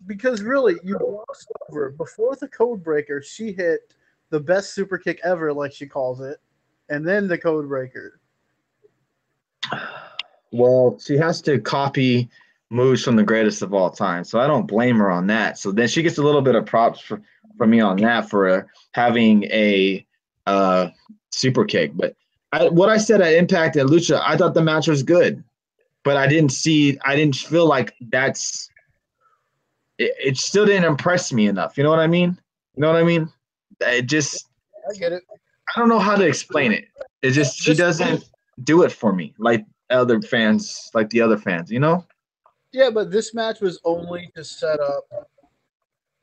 really you glossed over before the code breaker, she hit the best super kick ever, like she calls it, and then the code breaker. Well, she has to copy moves from the greatest of all time, so I don't blame her on that. So then she gets a little bit of props from me on that for having a super kick. But what I said at Impact at Lucha, I thought the match was good, but I didn't feel like it still didn't impress me enough. You know what I mean? I get it. I don't know how to explain it. It's just she doesn't do it for me like the other fans, Yeah, but this match was only to set up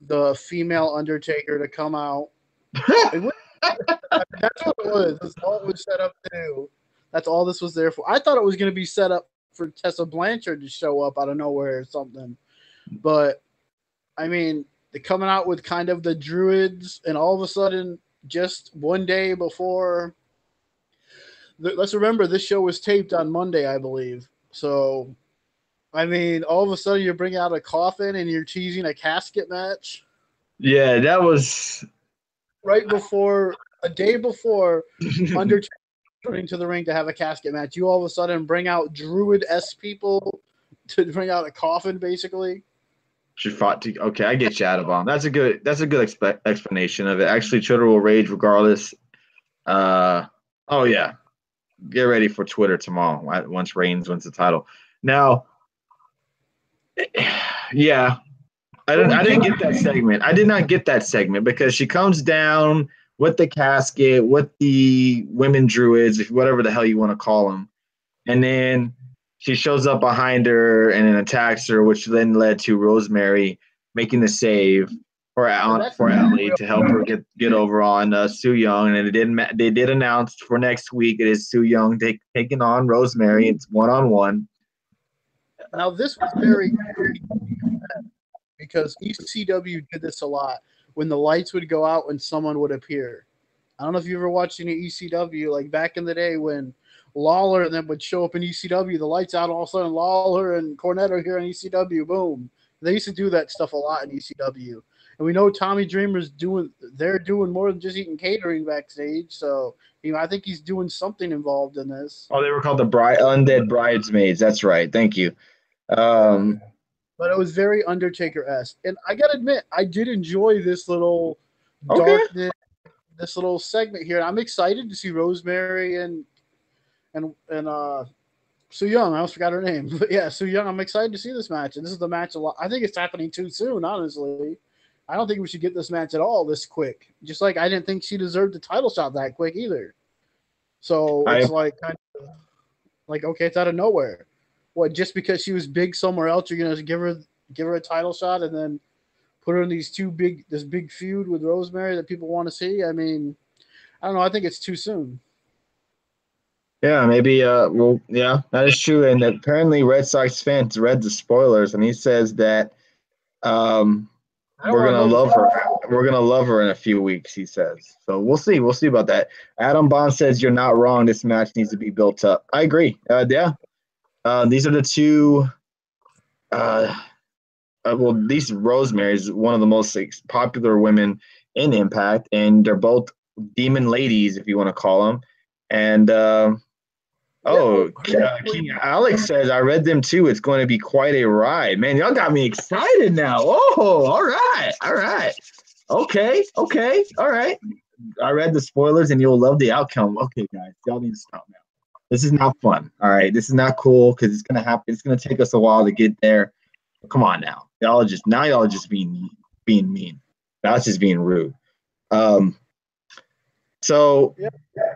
the female Undertaker to come out. That's what it was. That's all it was set up to do. That's all this was there for. I thought it was going to be set up for Tessa Blanchard to show up out of nowhere or something. But, I mean, they're coming out with kind of the Druids, and all of a sudden, just one day before. Let's remember, this show was taped on Monday, I believe. So, I mean, all of a sudden you bring out a coffin and you're teasing a casket match. Yeah, that was right before, a day before Undertaker turning to the ring to have a casket match. You all of a sudden bring out Druid-esque people to bring out a coffin, basically. She fought to. Okay, I get you, Adabon. That's a good explanation of it. Actually, Twitter will rage regardless. Oh yeah, get ready for Twitter tomorrow once Reigns wins the title. Now, yeah, I didn't get that segment. I did not get that segment because she comes down with the casket, with the women druids, whatever the hell you want to call them, and then she shows up behind her and then attacks her, which then led to Rosemary making the save for Ali to help her get over on Su Yung. And they did announce for next week it is Su Yung taking on Rosemary. It's 1-on-1. Now this was very because ECW did this a lot when the lights would go out and someone would appear. I don't know if you ever watched any ECW, like back in the day when Lawler and them would show up in ECW, the lights out, all of a sudden Lawler and Cornette are here on ECW, boom. They used to do that stuff a lot in ECW. And we know Tommy Dreamer's doing more than just eating catering backstage. So, I think he's doing something involved in this. Oh, they were called the Undead Bridesmaids. That's right. Thank you. But it was very Undertaker-esque. And I got to admit, I did enjoy this little darkness, this little segment here. I'm excited to see Rosemary and Su Young. I almost forgot her name, but yeah, Su Young. I'm excited to see this match, and this is the match. I think it's happening too soon. Honestly, I don't think we should get this match at all this quick. Just like I didn't think she deserved the title shot that quick either. So I it's like kind of like okay, it's out of nowhere. What just because she was big somewhere else, you're gonna give her a title shot and then put her in this big feud with Rosemary that people want to see? I mean, I don't know. I think it's too soon. Yeah, maybe. Well, yeah, that is true. And apparently, Red Sox fans read the spoilers, and he says that um, I don't we're want to gonna know love the her. We're gonna love her in a few weeks. He says. So we'll see. We'll see about that. Adam Bond says you're not wrong. This match needs to be built up. I agree. Yeah. These are the two. Uh, well, these Rosemary is one of the most popular women in Impact, and they're both demon ladies, if you want to call them. And yeah. oh, King Alex says, I read them too. It's going to be quite a ride. Man, y'all got me excited now. Oh, all right. All right. Okay. Okay. All right. I read the spoilers and you'll love the outcome. Okay, guys, y'all need to stop now. This is not fun. All right. This is not cool because it's going to happen. It's going to take us a while to get there. Come on now. Y'all are just being mean. That's just being rude. Um, so Yeah.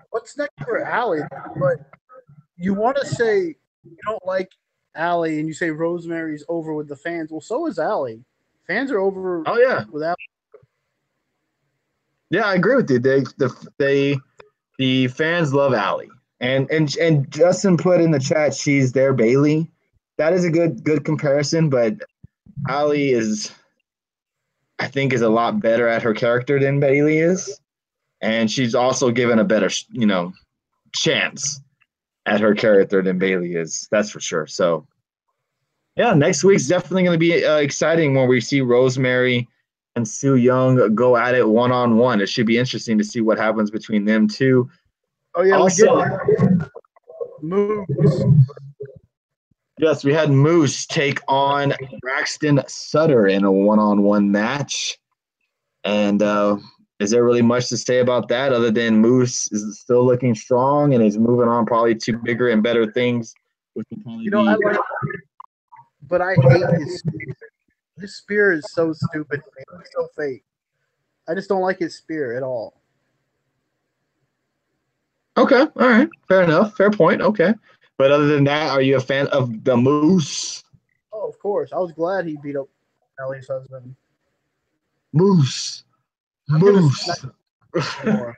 What's next for Allie? But you want to say you don't like Allie and you say Rosemary's over with the fans. Well, so is Allie. Fans are over oh yeah. with Allie. Yeah, I agree with you. The fans love Allie. And Justin put in the chat she's their Bailey. That is a good comparison, but Allie is I think is a lot better at her character than Bailey is. And she's also given a better, chance at her character than Bailey is. That's for sure. So, yeah, next week's definitely going to be exciting when we see Rosemary and Su Young go at it one-on-one. It should be interesting to see what happens between them two. Oh yeah, Also, we did moves. yes, we had Moose take on Braxton Sutter in a one-on-one match. And is there really much to say about that other than Moose is still looking strong and is moving on probably to bigger and better things, which will probably You know, be. I like, but I hate his spear. His spear is so stupid. It's so fake. I just don't like his spear at all. Okay, all right, fair enough, fair point. Okay, but other than that, are you a fan of the Moose? Oh, of course. I was glad he beat up Ellie's husband. Moose, I'm gonna Moose. more.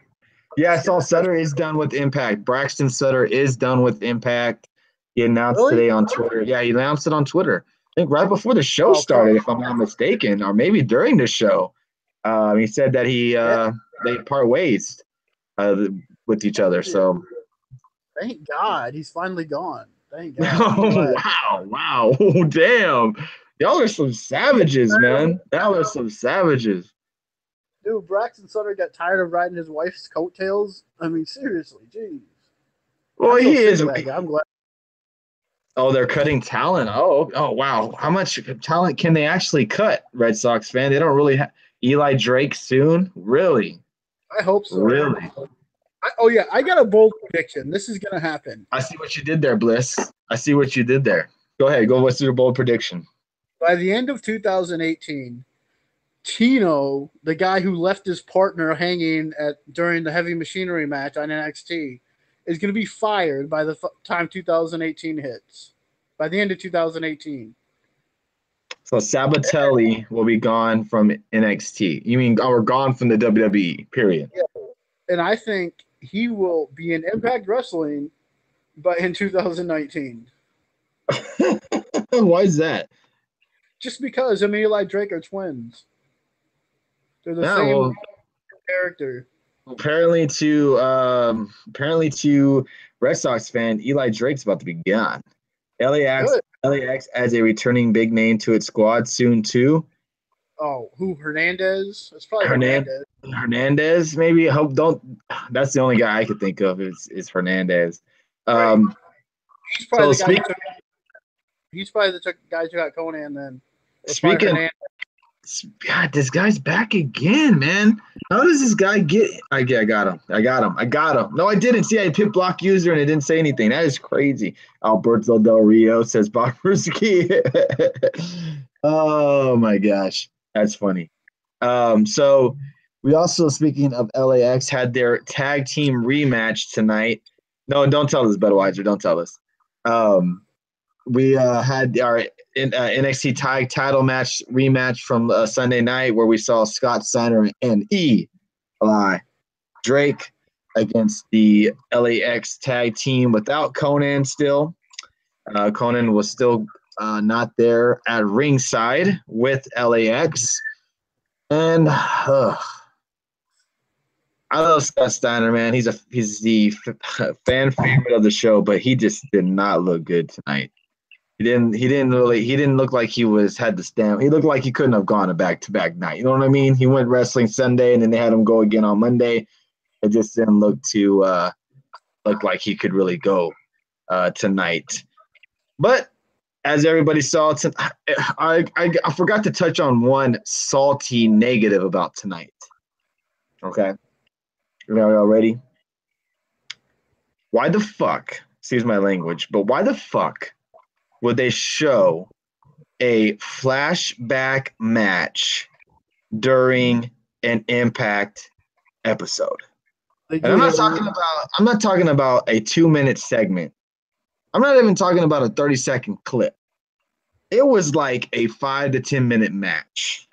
Yeah, I saw Sutter is done with Impact. Braxton Sutter is done with Impact. He announced Really? today on Twitter. Yeah, he announced it on Twitter. I think right before the show Oh, come started, if I'm not mistaken, or maybe during the show. He said that they part ways with each other. So, thank God he's finally gone. Thank God. I'm oh glad. wow, oh damn, y'all are some savages, man. Y'all are some savages. Dude, Braxton Sutter got tired of riding his wife's coattails. I mean, seriously, jeez. Well, I'm so he sick is. of that guy. I'm glad. Oh, they're cutting talent. Oh, wow. How much talent can they actually cut, Red Sox fan? They don't really have Eli Drake soon? Really? I hope so. Really? Oh yeah, I got a bold prediction. This is gonna happen. I see what you did there, Bliss. I see what you did there. Go ahead. Go. What's your bold prediction? By the end of 2018, Tino, the guy who left his partner hanging during the heavy machinery match on NXT, is going to be fired by the time 2018 hits. By the end of 2018. So Sabatelli will be gone from NXT. You mean or gone from the WWE, period. Yeah. And I think he will be in Impact Wrestling but in 2019. Why is that? Just because him and Eli Drake are twins. They're the Yeah, same well, character. apparently to Red Sox fan, Eli Drake's about to be gone. LAX Good. LAX as a returning big name to its squad soon too. Oh, who Hernandez? It's probably Hernan- Hernandez. Hernandez, maybe. Hope don't. That's the only guy I could think of is Hernandez. Right. Um, He's probably so the guy. He's probably the guy who got Conan. Then it's probably speaking Hernandez. God, this guy's back again, man. How does this guy get? I got him. I got him. I got him. No, I didn't. See, I hit block user and it didn't say anything. That is crazy. Alberto Del Rio says Bobrovsky. Oh my gosh, that's funny. So we also, speaking of LAX, had their tag team rematch tonight. No, don't tell us, Budweiser. Don't tell us. We had our NXT tag title match rematch from Sunday night where we saw Scott Steiner and Eli Drake against the LAX tag team without Conan still. Conan was still not there at ringside with LAX. And I love Scott Steiner, man. He's the fan favorite of the show, but he just did not look good tonight. He didn't look like he had the stamp. He looked like he couldn't have gone a back-to-back night. You know what I mean? He went wrestling Sunday and then they had him go again on Monday. It just didn't look like he could really go tonight. But as everybody saw, I forgot to touch on one salty negative about tonight. Okay, are y'all ready? Why the fuck? Excuse my language, but why the fuck would they show a flashback match during an Impact episode? And I'm not talking about a 2-minute segment. I'm not even talking about a 30-second clip. It was like a 5 to 10 minute match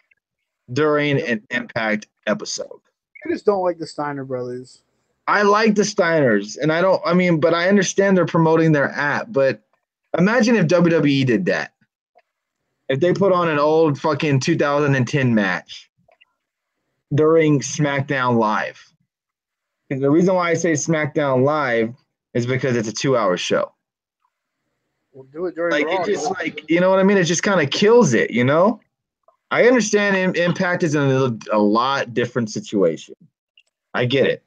during an Impact episode. I just don't like the Steiner brothers. I like the Steiners, and but I understand they're promoting their app, but imagine if WWE did that. If they put on an old fucking 2010 match during SmackDown Live. And the reason why I say SmackDown Live is because it's a 2-hour show. We'll do it during Raw. It just you know what I mean? It just kind of kills it, you know? I understand Impact is in a lot different situation. I get it.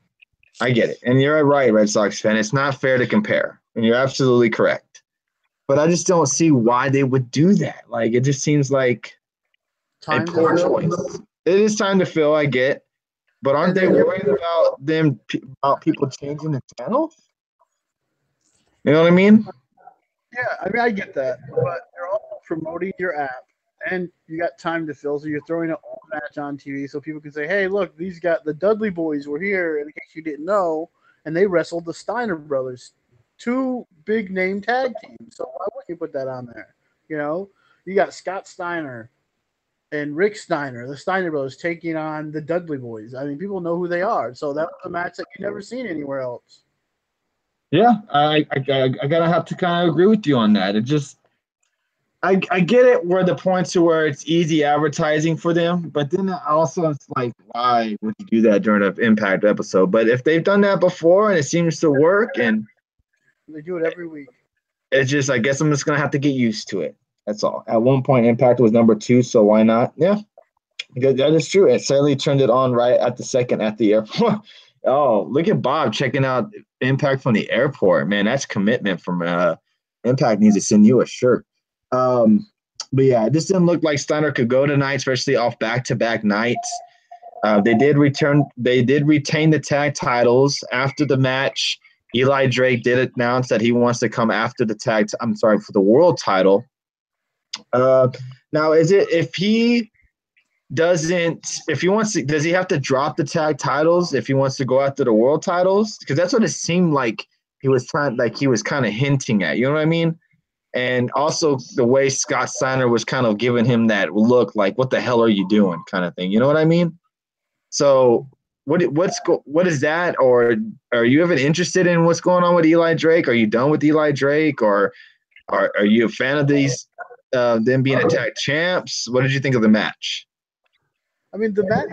And you're right, Red Sox fan. It's not fair to compare. And you're absolutely correct. But I just don't see why they would do that. Like, it just seems like a poor choice. It is time to fill, I get. But aren't they worried about people changing the channel? You know what I mean? Yeah, I get that. But they're also promoting your app. And you got time to fill, so you're throwing an old match on TV so people can say, hey, look, the Dudley boys were here, in case you didn't know, and they wrestled the Steiner brothers. 2 big name tag teams. So why wouldn't you put that on there? You know? You got Scott Steiner and Rick Steiner, the Steiner brothers, taking on the Dudley boys. I mean, people know who they are. So that was a match that you've never seen anywhere else. Yeah, I gotta have to kind of agree with you on that. It just I get it where the point to where it's easy advertising for them, but then also it's like, why would you do that during an Impact episode? But if they've done that before and it seems to work, and they do it every week, it's just, I guess I'm just gonna have to get used to it. That's all. At one point, Impact was number 2, so why not? Yeah, that is true. It certainly turned it on right at the second at the airport. Oh, look at Bob checking out Impact from the airport. Man, that's commitment from Impact. Needs to send you a shirt. But yeah, this didn't look like Steiner could go tonight, especially off back-to-back nights. They did retain the tag titles after the match. Eli Drake did announce that he wants to come after the for the world title. Now, does he have to drop the tag titles if he wants to go after the world titles? Because that's what it seemed like he was kind of hinting at. You know what I mean? And also the way Scott Steiner was kind of giving him that look like, what the hell are you doing kind of thing. You know what I mean? So what is that? Or are you even interested in what's going on with Eli Drake? Are you done with Eli Drake? Or are you a fan of these them being attacked champs? What did you think of the match? I mean, the match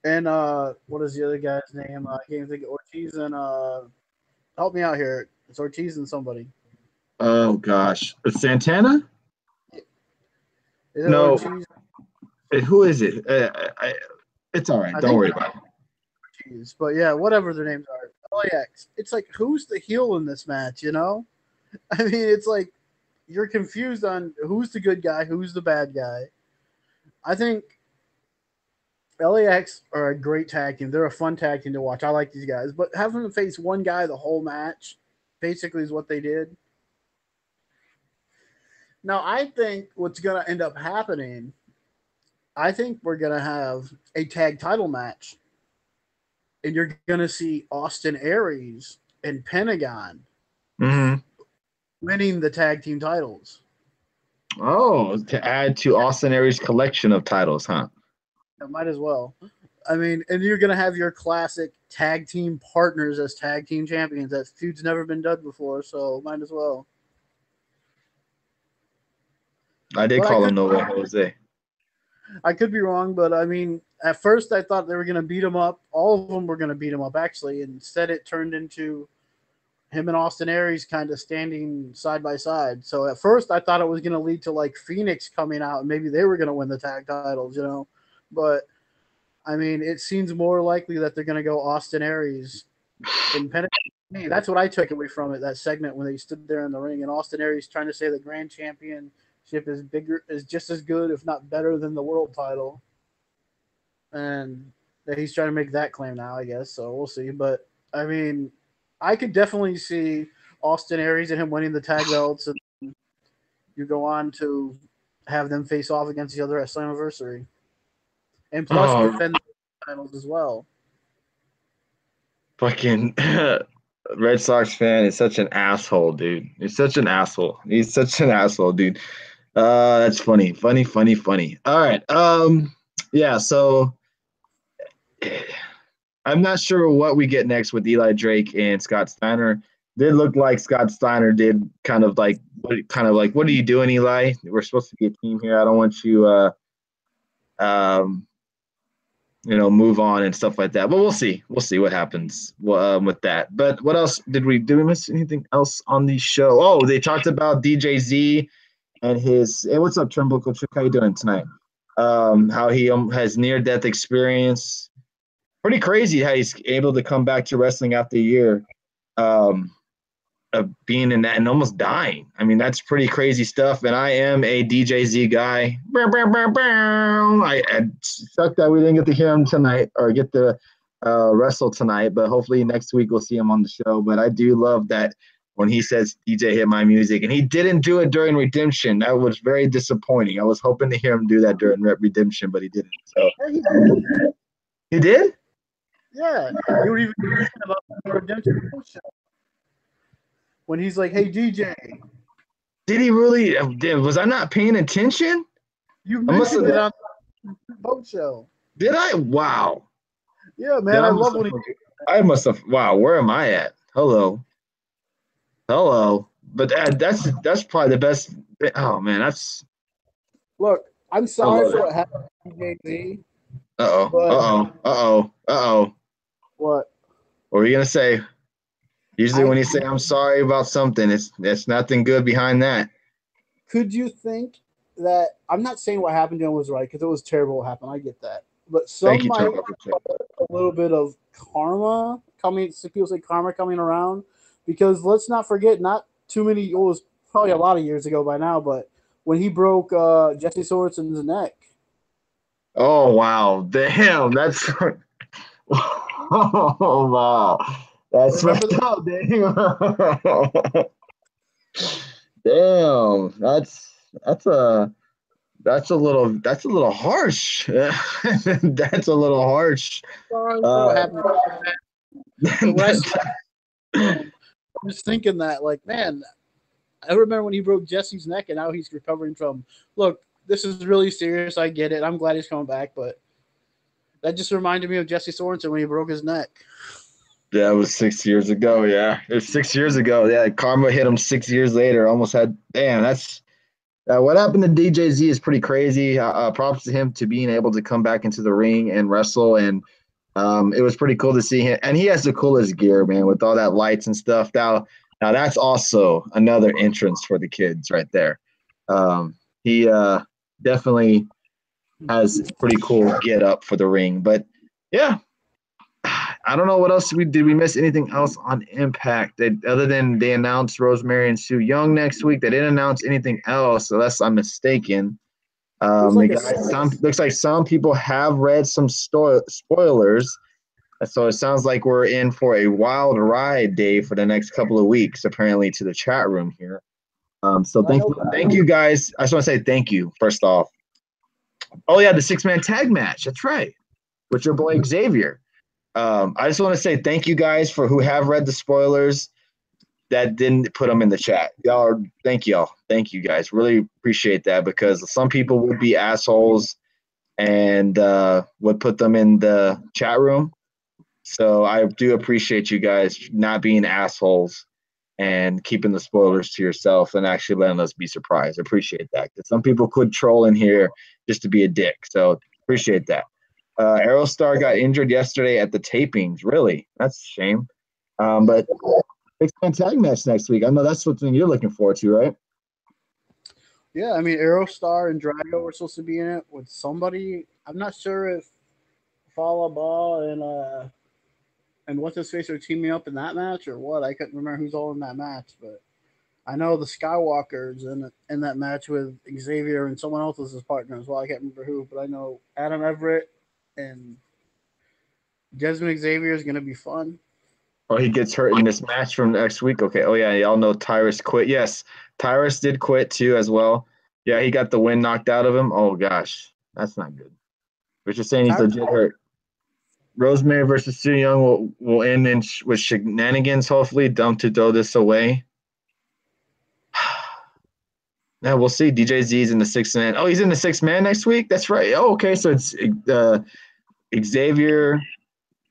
and what is the other guy's name? I can't even think of Ortiz and help me out here. It's Ortiz and somebody. Oh gosh, Santana? No. Who is it? It's all right. Don't worry about it. Ortiz, but yeah, whatever their names are. LAX. It's like, who's the heel in this match? You know, I mean, it's like you're confused on who's the good guy, who's the bad guy. I think LAX are a great tag team. They're a fun tag team to watch. I like these guys, but having them face one guy the whole match, basically, is what they did. Now, I think what's going to end up happening, I think we're going to have a tag title match, and you're going to see Austin Aries and Pentagon Mm-hmm. winning the tag team titles. Oh, to add to Austin Aries' collection of titles, huh? Yeah, might as well. I mean, and you're going to have your classic tag team partners as tag team champions. That feud's never been done before, so might as well. I did But call him No Way Jose. I could be wrong, but I mean, at first I thought they were going to beat him up. All of them were going to beat him up, actually. Instead, it turned into him and Austin Aries kind of standing side by side. So at first, I thought it was going to lead to like Phoenix coming out and maybe they were going to win the tag titles, you know. But I mean, it seems more likely that they're going to go Austin Aries in Pentagon. Hey, that's what I took away from it. That segment when they stood there in the ring and Austin Aries trying to say the Grand Championship is just as good, if not better, than the world title, and that he's trying to make that claim now. I guess so. We'll see. But I mean, I could definitely see Austin Aries and him winning the tag belts, and you go on to have them face off against each other at Slammiversary, and plus Oh, defend the titles as well. fucking Red Sox fan is such an asshole, dude. He's such an asshole. He's such an asshole, dude. That's funny. Funny, funny, funny. All right. Yeah, so I'm not sure what we get next with Eli Drake and Scott Steiner. Did look like Scott Steiner did what are you doing, Eli? We're supposed to be a team here. I don't want you um move on and stuff like that. But we'll see. We'll see what happens with that. But what else did we miss anything else on the show? Oh, they talked about DJZ and his hey, what's up, Trimble Coach? How you doing tonight? How he has near death experience. Pretty crazy how he's able to come back to wrestling after a year of being in that and almost dying. I mean, that's pretty crazy stuff. And I am a DJZ guy. I suck that we didn't get to hear him tonight or get to wrestle tonight, but hopefully next week we'll see him on the show. But I do love that when he says DJ hit my music, and he didn't do it during Redemption. That was very disappointing. I was hoping to hear him do that during Redemption, but he didn't. So he did? Yeah, you were even talking about the Redemption show when he's like, "Hey DJ." Did he really? Was I not paying attention? You mentioned it on the boat show. Did I? Wow. Yeah, man, I love when he. I must have. Wow, where am I at? Hello. But that's probably the best. Oh man, that's. Look, I'm sorry for what happened to DJZ. Uh-oh. What? What are you gonna say? Usually when you say I'm sorry about something, it's nothing good behind that. Could you think that I'm not saying what happened to him was right because it was terrible what happened. I get that, but some might have a little bit of karma coming. People say karma coming around because let's not forget, not too many. It was probably a lot of years ago by now, but when he broke Jesse Sorensen's neck. Oh wow! Damn, that's. Oh wow. That's messed up, damn. Damn, that's a little harsh. That's a little harsh. Sorry for what happened. I'm just thinking that, like, man, I remember when he broke Jesse's neck, and now he's recovering from. Look, this is really serious. I get it. I'm glad he's coming back, but that just reminded me of Jesse Sorensen when he broke his neck. Yeah, it was 6 years ago. Yeah, it was 6 years ago. Yeah, karma hit him 6 years later. Almost had. Damn, that's what happened to DJZ is pretty crazy. Props to him to being able to come back into the ring and wrestle, and it was pretty cool to see him. And he has the coolest gear, man, with all that lights and stuff. Now that's also another entrance for the kids right there. He definitely has pretty cool get up for the ring, but yeah. I don't know what else did we miss anything else on Impact other than they announced Rosemary and Sue Young next week. They didn't announce anything else unless I'm mistaken. like looks like some people have read some spoilers. So it sounds like we're in for a wild ride, Dave, for the next couple of weeks, apparently, to the chat room here. So thank you guys. I just want to say thank you, first off. Oh, yeah, the 6-man tag match. That's right. With your boy Xavier. I just want to say thank you guys for who have read the spoilers that didn't put them in the chat. Thank y'all. Thank you guys. Really appreciate that because some people would be assholes and would put them in the chat room. So I do appreciate you guys not being assholes and keeping the spoilers to yourself and actually letting us be surprised. I appreciate that. Because some people could troll in here just to be a dick. So appreciate that. Aerostar got injured yesterday at the tapings. Really? That's a shame. But 6-man tag match next week. I know that's something you're looking forward to, right? Yeah, I mean, Aerostar and Drago were supposed to be in it with somebody. I'm not sure if Falaba and what's his face are teaming up in that match or what. I couldn't remember who's all in that match, but I know the Skywalkers in that match with Xavier and someone else was his partner as well. I can't remember who, but I know Adam Everett and Desmond Xavier is going to be fun. Oh, he gets hurt in this match from next week. Okay. Oh, yeah. Y'all know Tyrus quit. Yes. Tyrus did quit too as well. Yeah, he got the wind knocked out of him. Oh, gosh. That's not good. But you're saying he's legit hurt. Rosemary versus Su Young will end with shenanigans, hopefully. Dumb to throw this away. Yeah, we'll see. DJ Z's in the 6-man. Oh, he's in the 6-man next week? That's right. Oh, okay. So it's Xavier,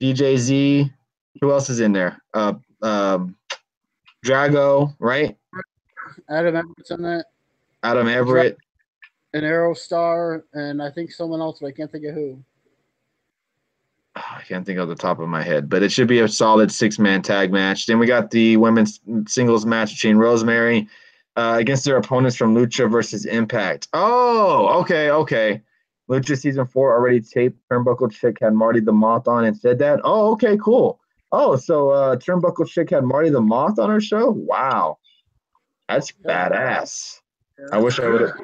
DJ Z. Who else is in there? Drago, right? Adam Everett's in that. Adam Everett. An Aerostar, and I think someone else, but I can't think of who. I can't think of the top of my head, but it should be a solid 6-man tag match. Then we got the women's singles match between Rosemary against their opponents from Lucha versus Impact. Oh, okay. Lucha season 4 already taped. Turnbuckle Chick had Marty the Moth on and said that. Oh, okay, cool. Oh, so Turnbuckle Chick had Marty the Moth on her show? Wow. That's badass. Yeah, I wish I would have.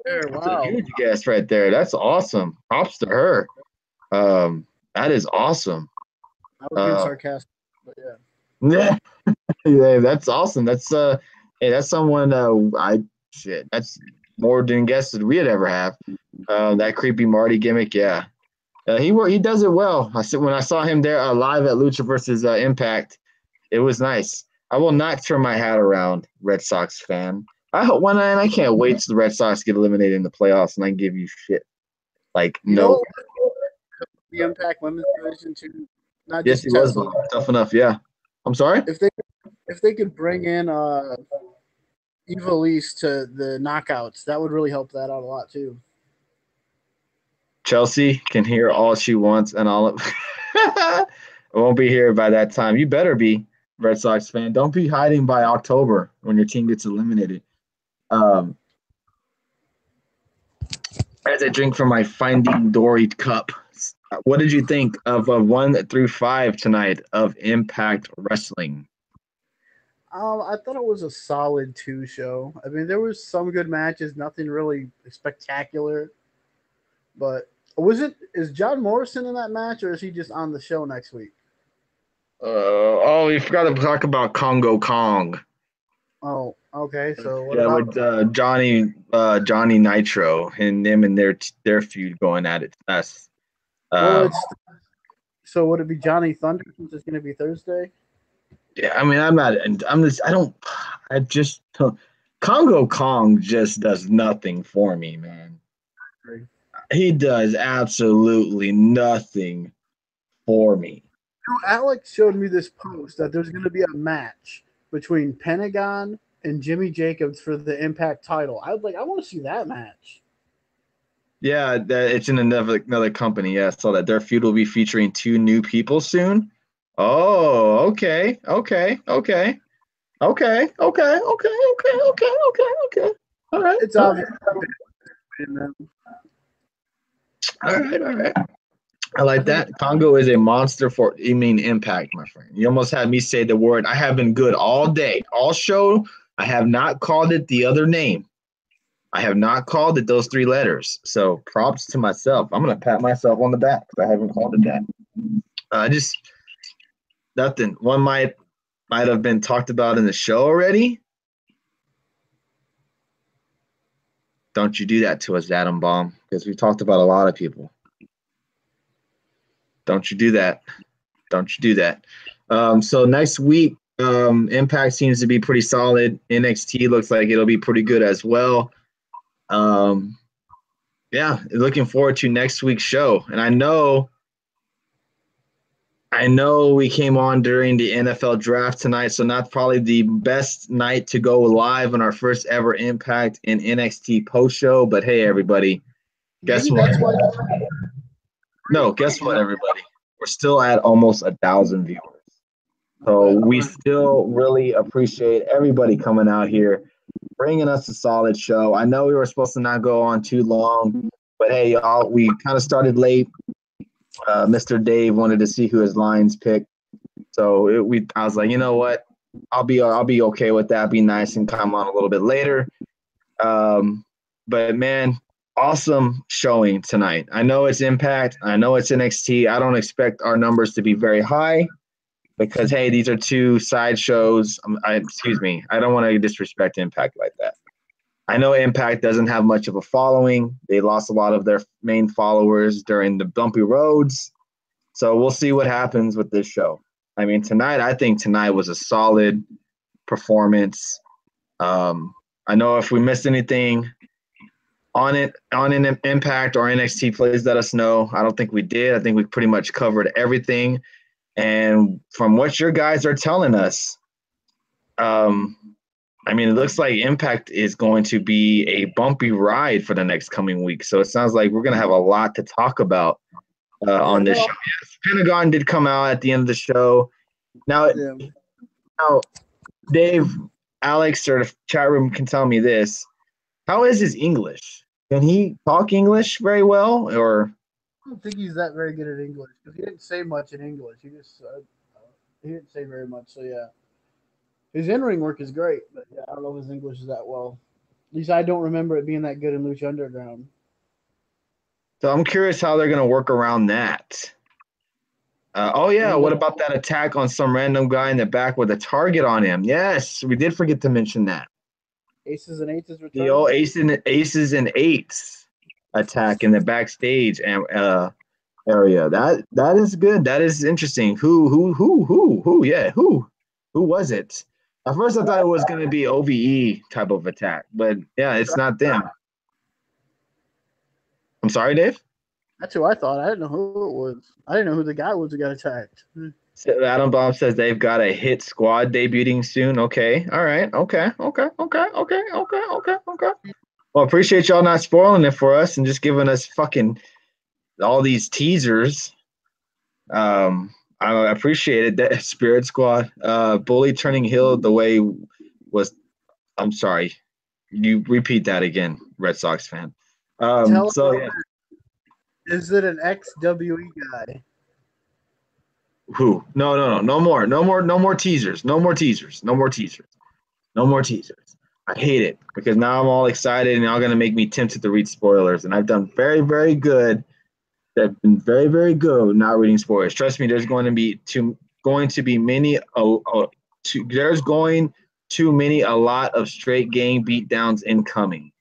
That's a huge guest right there. That's awesome. Props to her. That is awesome. I was being sarcastic, but yeah. Yeah, that's awesome. That's hey, that's someone that's more than guests that we'd ever have. That creepy Marty gimmick, yeah. He does it well. When I saw him there live at Lucha versus Impact, it was nice. I will not turn my hat around, Red Sox fan. I can't wait till the Red Sox get eliminated in the playoffs and I give you shit. Like no. The Impact Women's Division too. Not yes, just he was tough enough. Yeah. I'm sorry. If they could bring in Eva Lise to the knockouts, that would really help that out a lot too. Chelsea can hear all she wants and all of it won't be here by that time. You better be, Red Sox fan. Don't be hiding by October when your team gets eliminated. As I drink from my Finding Dory cup, what did you think of 1 through 5 tonight of Impact Wrestling? I thought it was a solid 2 show. I mean, there was some good matches, nothing really spectacular. But is John Morrison in that match, or is he just on the show next week? We forgot to talk about Congo Kong. Oh, okay. So what about with Johnny Nitro and them and their feud going at it? That's so would it be Johnny Thunder since it's going to be Thursday? Yeah, I mean, Congo Kong just does nothing for me, man. He does absolutely nothing for me. Alex showed me this post that there's going to be a match between Pentagon and Jimmy Jacobs for the Impact title. I want to see that match. Yeah, it's in another company. Yeah, I saw that their feud will be featuring 2 new people soon. Oh, okay. All right. It's obvious. All right. I like that. Congo is a monster for Impact, my friend. You almost had me say the word. I have been good all day, all show. I have not called it the other name. I have not called it those 3 letters. So props to myself. I'm going to pat myself on the back because I haven't called it that. Just nothing. One might have been talked about in the show already. Don't you do that to us, Adam Bomb, because we talked about a lot of people. Don't you do that. Don't you do that. So next week, Impact seems to be pretty solid. NXT looks like it'll be pretty good as well. Yeah, looking forward to next week's show. And I know we came on during the NFL draft tonight, so not probably the best night to go live on our first ever Impact in NXT post show. But hey, everybody, guess what? No, guess what, everybody? We're still at almost 1,000 viewers. So we still really appreciate everybody coming out here, bringing us a solid show. I know we were supposed to not go on too long, but hey, y'all, we kind of started late. Mr. Dave wanted to see who his lines picked, so I was like, you know what, I'll be okay with that. Be nice and come on a little bit later. But man, awesome showing tonight. I know it's Impact. I know it's NXT. I don't expect our numbers to be very high because hey, these are 2 side shows. Excuse me. I don't want to disrespect Impact like that. I know Impact doesn't have much of a following. They lost a lot of their main followers during the bumpy roads. So we'll see what happens with this show. I mean, I think tonight was a solid performance. I know if we missed anything on an Impact or NXT, please let us know. I don't think we did. I think we pretty much covered everything. And from what your guys are telling us, I mean, it looks like Impact is going to be a bumpy ride for the next coming week. So it sounds like we're going to have a lot to talk about on this show. Yes, Pentagon did come out at the end of the show. Now, Dave, Alex, or the chat room can tell me this. How is his English? Can he talk English very well? Or I don't think he's that very good at English because he didn't say much in English. He didn't say very much. So yeah. His in-ring work is great, but yeah, I don't know if his English is that well. At least I don't remember it being that good in Lucha Underground. So I'm curious how they're going to work around that. What about that attack on some random guy in the back with a target on him? Yes, we did forget to mention that. Aces and Eights is returning. The old Aces and Eights attack in the backstage area. That is good. That is interesting. Who? Yeah, who was it? At first, I thought it was going to be OVE type of attack, but yeah, it's not them. I'm sorry, Dave? That's who I thought. I didn't know who it was. I didn't know who the guy was who got attacked. So Adam Bomb says they've got a hit squad debuting soon. Okay. All right. Okay. Well, appreciate y'all not spoiling it for us and just giving us fucking all these teasers. I appreciate it. That Spirit Squad, Bully turning heel the way was. I'm sorry, you repeat that again, Red Sox fan. So yeah. Is it an XWE guy? Who? No more teasers. No more teasers. I hate it because now I'm all excited and y'all gonna make me tempted to read spoilers, and I've done very, very good. They've been very, very good not reading spoilers. Trust me, there's going to be a lot of straight gang beatdowns incoming.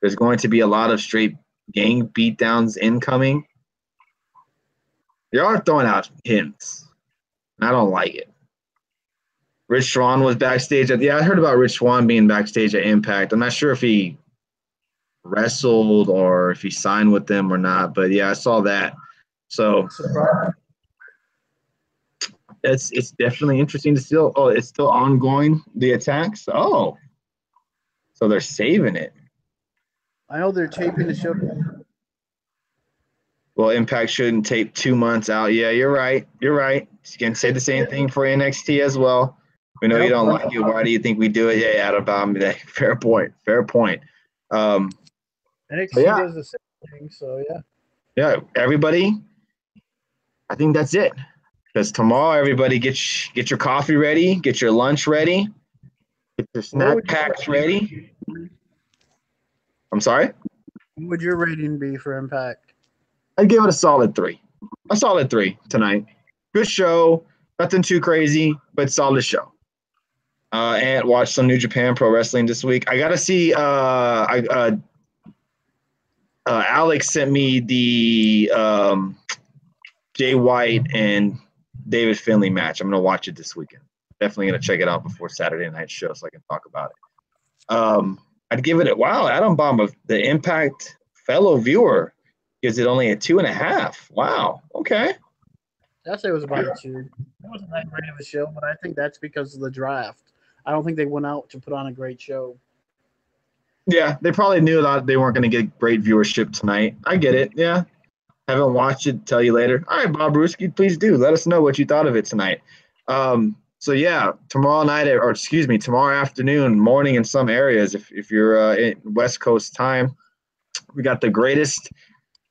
There's going to be a lot of straight gang beatdowns incoming. Y'all are throwing out hints. I don't like it. Rich Swann was backstage I heard about Rich Swann being backstage at Impact. I'm not sure if he wrestled or if he signed with them or not, but yeah, I saw that. So it's definitely interesting to still. Oh, it's still ongoing, the attacks. Oh, so they're saving it. I know they're taping the show. Well, Impact shouldn't tape 2 months out. Yeah, you're right. You can say the same thing for NXT as well. We know you don't like it. Why do you think we do it? Yeah, out of bound. Fair point. NXT does the same thing, so yeah. Yeah, everybody. I think that's it. Because tomorrow, everybody get your coffee ready, get your lunch ready, get your snack packs ready. I'm sorry? What would your rating be for Impact? I'd give it a solid 3. A solid 3 tonight. Good show. Nothing too crazy, but solid show. And watch some New Japan Pro Wrestling this week. I got to see Alex sent me the Jay White and David Finlay match. I'm going to watch it this weekend. Definitely going to check it out before Saturday night show so I can talk about it. I'd give it Adam Bomb, the Impact fellow viewer, gives it only a 2.5. Wow. Okay. I'd say it was about a 2. It wasn't that great of a show, but I think that's because of the draft. I don't think they went out to put on a great show. Yeah, they probably knew that they weren't going to get great viewership tonight. I get it. Yeah. Haven't watched it. Tell you later. All right, Bob Ruski, please do. Let us know what you thought of it tonight. So, yeah, tomorrow afternoon, morning in some areas, if you're in West Coast time, we got the greatest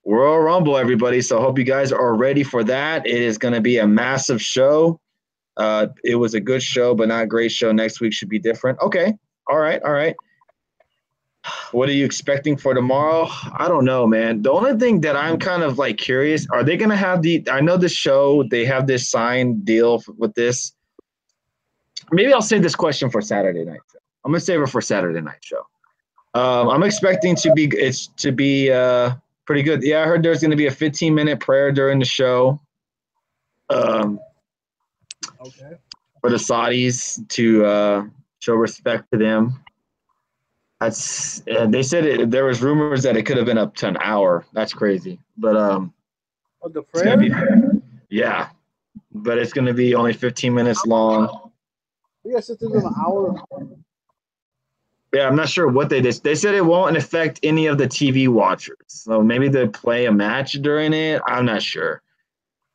Royal Rumble, everybody. So I hope you guys are ready for that. It is going to be a massive show. It was a good show, but not a great show. Next week should be different. Okay. All right. What are you expecting for tomorrow? I don't know, man. The only thing that I'm kind of like curious, are they going to have I know the show, they have this signed deal with this. Maybe I'll save this question for Saturday night show. I'm going to save it for Saturday night show. I'm expecting to be pretty good. Yeah, I heard there's going to be a 15-minute prayer during the show. Okay. For the Saudis to show respect to them. They said there was rumors that it could have been up to an hour. That's crazy. But the prayer? Yeah. But it's going to be only 15 minutes long. We got to sit through an hour. Yeah, I'm not sure what they did. They said it won't affect any of the TV watchers. So maybe they play a match during it. I'm not sure.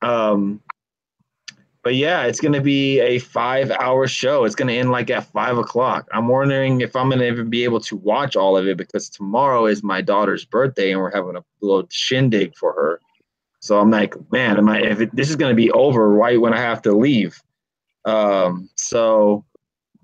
But yeah, it's going to be a 5-hour show. It's going to end like at 5 o'clock. I'm wondering if I'm going to even be able to watch all of it because tomorrow is my daughter's birthday and we're having a little shindig for her. So I'm like, man, this is going to be over right when I have to leave. So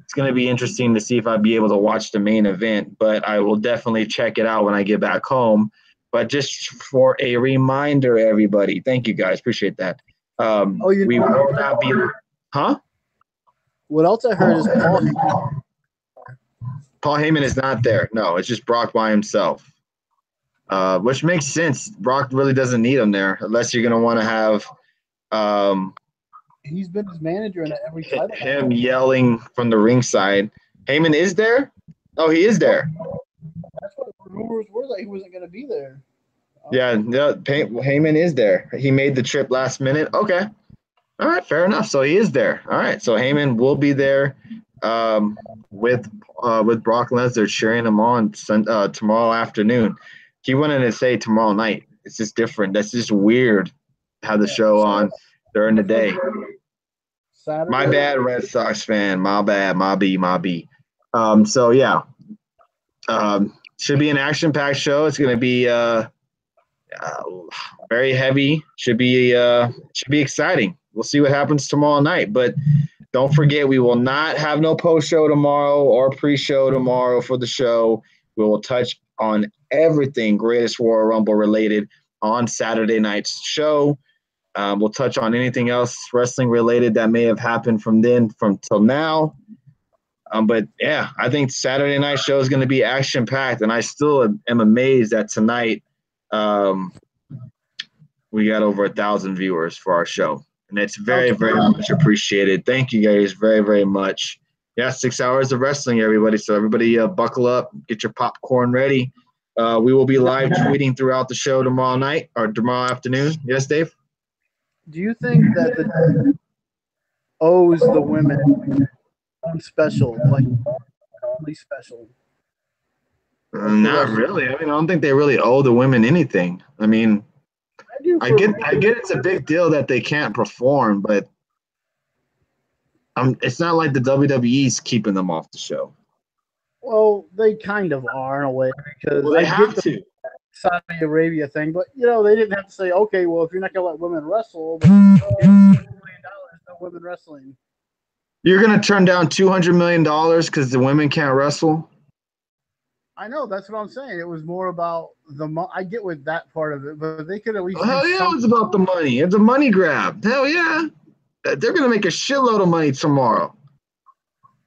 it's going to be interesting to see if I'll be able to watch the main event, but I will definitely check it out when I get back home. But just for a reminder, everybody, thank you guys. Appreciate that. We will not be, huh? What else I heard is Paul Heyman is not there. No, it's just Brock by himself, which makes sense. Brock really doesn't need him there unless you're going to want to have he's been his manager in every title. Him yelling from the ringside. Heyman is there? Oh, he is there. That's what rumors were, that he wasn't going to be there. Yeah, Heyman is there. He made the trip last minute. Okay. All right, fair enough. So he is there. All right, so Heyman will be there with Brock Lesnar cheering him on tomorrow afternoon. He wanted to say tomorrow night. It's just different. That's just weird. Have the show on during the day. Saturday. My bad, Red Sox fan. My bad. My B. So yeah, should be an action-packed show. It's going to be very heavy. Should be exciting. We'll see what happens tomorrow night. But don't forget, we will not have no post-show tomorrow or pre-show tomorrow for the show. We will touch on everything Greatest Royal Rumble related on Saturday night's show. We'll touch on anything else wrestling related that may have happened from till now. But yeah, I think Saturday night show is going to be action packed, and I still am amazed that tonight we got over 1,000 viewers for our show, and it's very, very much appreciated. Thank you guys very, very much. Yeah, 6 hours of wrestling, everybody. So everybody buckle up, get your popcorn ready. We will be live tweeting throughout the show tomorrow night or tomorrow afternoon. Yes, Dave? Do you think that the owes the women special, like really special? Not really. I mean, I don't think they really owe the women anything. I mean, I get it's a big deal that they can't perform, but it's not like the WWE's keeping them off the show. Well, they kind of are in a way because they have to. Saudi Arabia thing, but they didn't have to say, okay, well, if you're not gonna let women wrestle, $200 million, no women wrestling. You're gonna turn down $200 million because the women can't wrestle? I know that's what I'm saying. It was more about I get with that part of it, but they could at least Oh, do hell yeah, something. it's about the money. It's a money grab. Hell yeah. They're going to make a shitload of money tomorrow.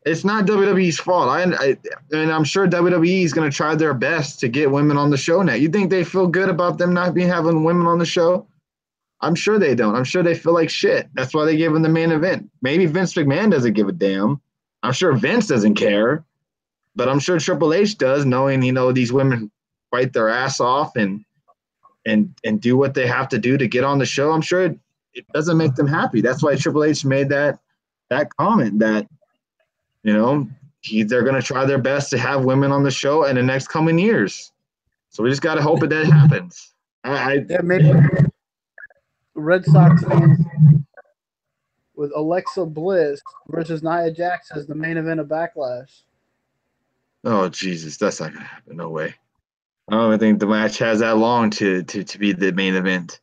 It's not WWE's fault. And I'm sure WWE is going to try their best to get women on the show now. You think they feel good about them not being having women on the show? I'm sure they don't. I'm sure they feel like shit. That's why they gave them the main event. Maybe Vince McMahon doesn't give a damn. I'm sure Vince doesn't care, but I'm sure Triple H does, knowing these women fight their ass off and do what they have to do to get on the show. I'm sure it doesn't make them happy. That's why Triple H made that comment that they're going to try their best to have women on the show in the next coming years. So we just got to hope that happens. Yeah, maybe Red Sox fans with Alexa Bliss versus Nia Jax as the main event of Backlash. Oh Jesus, that's not gonna happen. No way. I don't even think the match has that long to be the main event.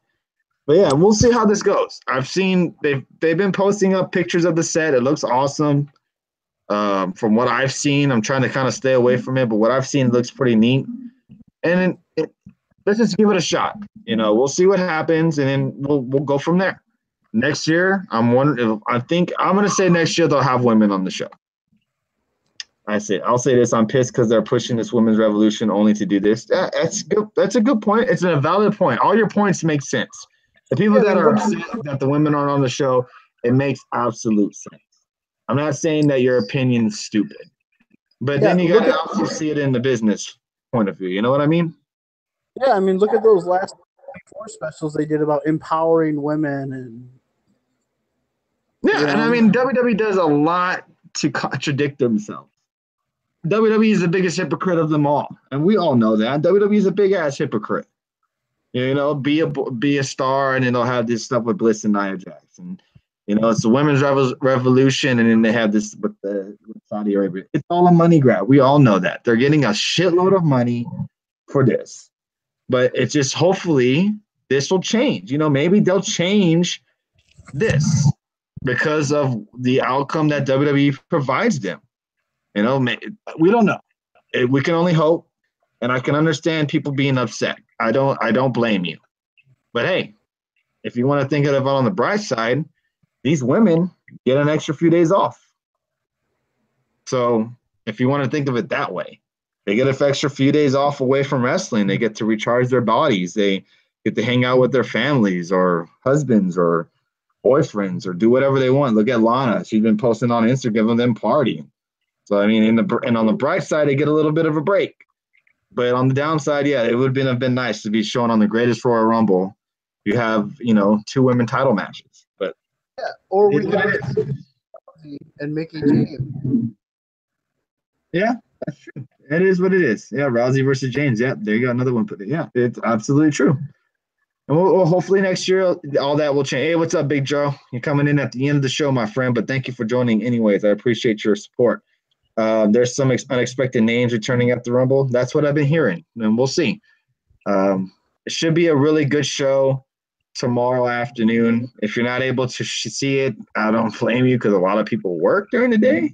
But yeah, we'll see how this goes. I've seen they've been posting up pictures of the set. It looks awesome. From what I've seen, I'm trying to kind of stay away from it, but what I've seen looks pretty neat. And let's just give it a shot. We'll see what happens, and then we'll go from there. Next year, I think I'm gonna say next year they'll have women on the show. I'll say this. I'm pissed because they're pushing this women's revolution only to do this. That's good. That's a good point. It's a valid point. All your points make sense. The people that are upset that the women aren't on the show, it makes absolute sense. I'm not saying that your opinion is stupid, but then you got to also see it in the business point of view. You know what I mean? Yeah, I mean, look at those last 4 specials they did about empowering women and. Yeah, and I mean WWE does a lot to contradict themselves. WWE is the biggest hypocrite of them all, and we all know that. WWE is a big ass hypocrite. Be a star, and then they'll have this stuff with Bliss and Nia Jax, and it's the women's revolution, and then they have this with Saudi Arabia. It's all a money grab. We all know that they're getting a shitload of money for this, but it's just hopefully this will change. Maybe they'll change this because of the outcome that WWE provides them. We don't know. We can only hope, and I can understand people being upset. I don't blame you. But hey, if you want to think of it on the bright side, these women get an extra few days off. So if you want to think of it that way, they get an extra few days off away from wrestling. They get to recharge their bodies. They get to hang out with their families or husbands or boyfriends or do whatever they want. Look at Lana. She's been posting on Instagram of them partying. So, I mean, on the bright side, they get a little bit of a break. But on the downside, yeah, it would have been nice to be shown on the Greatest Royal Rumble. You have, 2 women title matches. But yeah, or we could and Mickey James. Yeah, that's true. It is what it is. Yeah, Rousey versus James. Yeah, there you go, another one. Yeah, it's absolutely true. And we'll hopefully next year all that will change. Hey, what's up, Big Joe? You're coming in at the end of the show, my friend. But thank you for joining, anyways. I appreciate your support. There's some unexpected names returning at the Rumble. That's what I've been hearing, and we'll see. It should be a really good show tomorrow afternoon. If you're not able to see it, I don't blame you because a lot of people work during the day.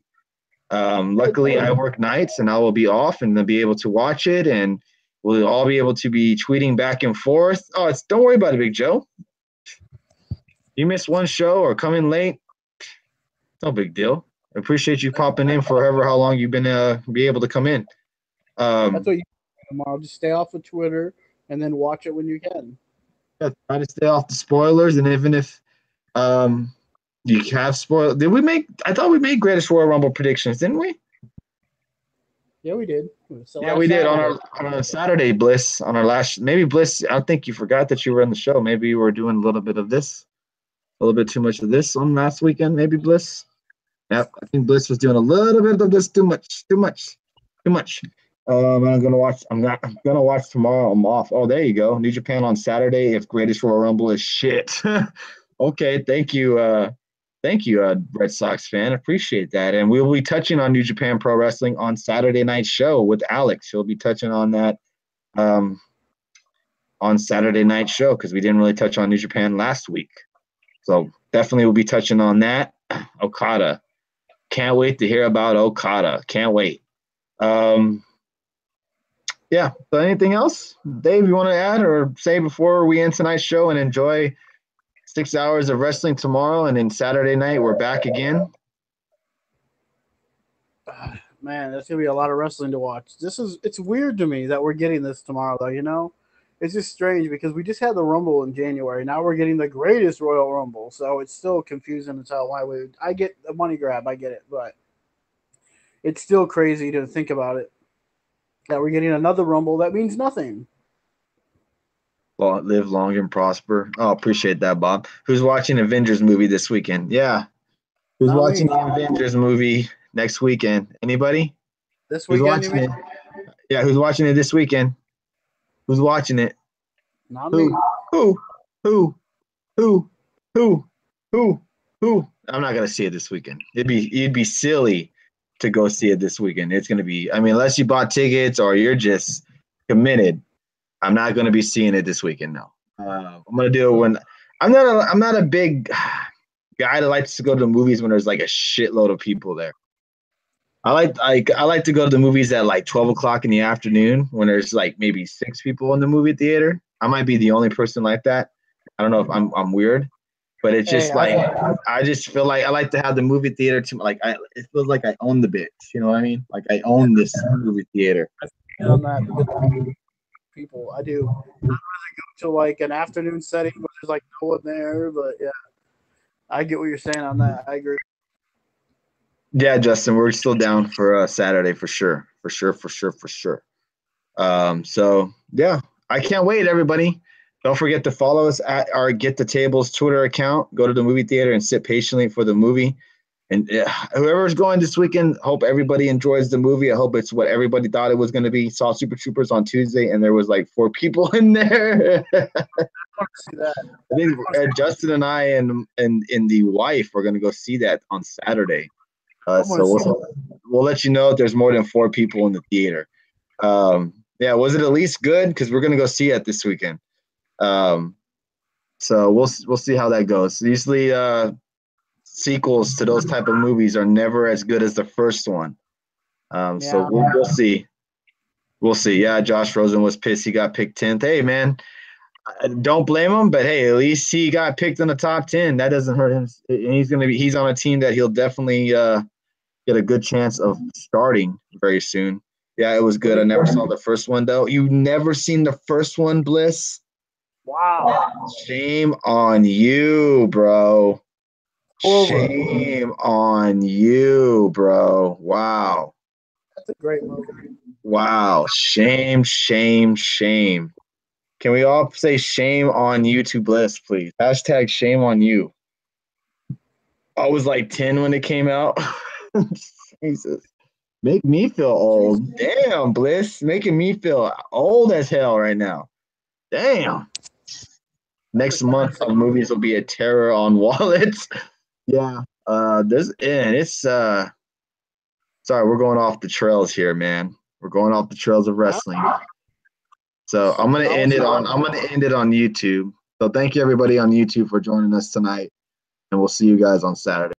Luckily, I work nights, and I will be off and be able to watch it, and we'll all be able to be tweeting back and forth. Oh, don't worry about it, Big Joe. You missed one show or come in late, no big deal. I appreciate you popping in for how long you've been be able to come in. That's what you do tomorrow. Just stay off of Twitter and then watch it when you can. Yeah, try to stay off the spoilers, and even if you have spoiled, I thought we made Greatest Royal Rumble predictions, didn't we? Yeah, we did. Yeah, we did on our Saturday, Bliss. On our last, maybe Bliss. I think you forgot that you were on the show. Maybe you were doing a little bit of this, a little bit too much of this on last weekend. Maybe Bliss. Yeah, I think Bliss was doing a little bit of this too much. I'm gonna watch. I'm gonna watch tomorrow. I'm off. Oh, there you go. New Japan on Saturday. If Greatest Royal Rumble is shit. Okay, thank you. Red Sox fan. Appreciate that. And we'll be touching on New Japan Pro Wrestling on Saturday night show with Alex. He'll be touching on that on Saturday night show because we didn't really touch on New Japan last week. So definitely we'll be touching on that. Okada. Can't wait to hear about Okada. Can't wait. Yeah. So anything else, Dave, you want to add or say before we end tonight's show and enjoy 6 hours of wrestling tomorrow, and then Saturday night we're back again? Man, there's gonna be a lot of wrestling to watch. It's weird to me that we're getting this tomorrow, though. It's just strange because we just had the Rumble in January. Now we're getting the greatest Royal Rumble, so it's still confusing to tell why we. I get the money grab, I get it, but it's still crazy to think about it that we're getting another Rumble that means nothing. Live long and prosper. Oh, appreciate that, Bob. Who's watching Avengers movie this weekend? Yeah. Who's Not watching me. the Avengers movie next weekend? Anybody? This Who's weekend, you watching mean? it? Yeah, who's watching it this weekend? Who's watching it? Not me. Who? Who? Who? Who? Who? Who? Who? I'm not gonna see it this weekend. It'd be silly to go see it this weekend. It's gonna be. I mean, unless you bought tickets or you're just committed. I'm not gonna be seeing it this weekend. No. I'm gonna do it when I'm not a big guy that likes to go to the movies when there's like a shitload of people there. I like to go to the movies at like 12 o'clock in the afternoon when there's like maybe 6 people in the movie theater. I might be the only person like that. I don't know if I'm weird, but it's just Hey, like I just feel like I like to have the movie theater to like it feels like I own the bitch. You know what I mean? Like I own this movie theater. on that because people, I do. To like an afternoon setting where there's like no one there, but yeah, I get what you're saying on that. I agree. Yeah, Justin, we're still down for Saturday for sure, for sure, for sure, for sure. So yeah, I can't wait, everybody. Don't forget to follow us at our Get the Tables Twitter account. Go to the movie theater and sit patiently for the movie. And whoever's going this weekend, hope everybody enjoys the movie. I hope it's what everybody thought it was going to be. Saw Super Troopers on Tuesday, and there was like 4 people in there. I want to see that. I think Justin and I and the wife are going to go see that on Saturday. So we'll let you know if there's more than 4 people in the theater. Yeah, was it at least good? Because we're gonna go see it this weekend. So we'll see how that goes. Usually, sequels to those type of movies are never as good as the first one. So we'll see. We'll see. Yeah, Josh Rosen was pissed. He got picked 10th. Hey, man, don't blame him. But hey, at least he got picked in the top 10. That doesn't hurt him. And he's on a team that he'll definitely get a good chance of starting very soon. Yeah, it was good. I never saw the first one, though. You never seen the first one, Bliss? Wow. Shame on you, bro. Shame on you, bro. Wow. That's a great movie. Wow. Shame, shame, shame. Can we all say shame on you to Bliss, please? Hashtag shame on you. I was like 10 when it came out. Jesus. Make me feel old. Damn, Bliss. Making me feel old as hell right now. Damn. Next month, movies will be a terror on wallets. Yeah. Sorry, we're going off the trails here, man. We're going off the trails of wrestling. So I'm gonna end it on YouTube. So thank you everybody on YouTube for joining us tonight, and we'll see you guys on Saturday.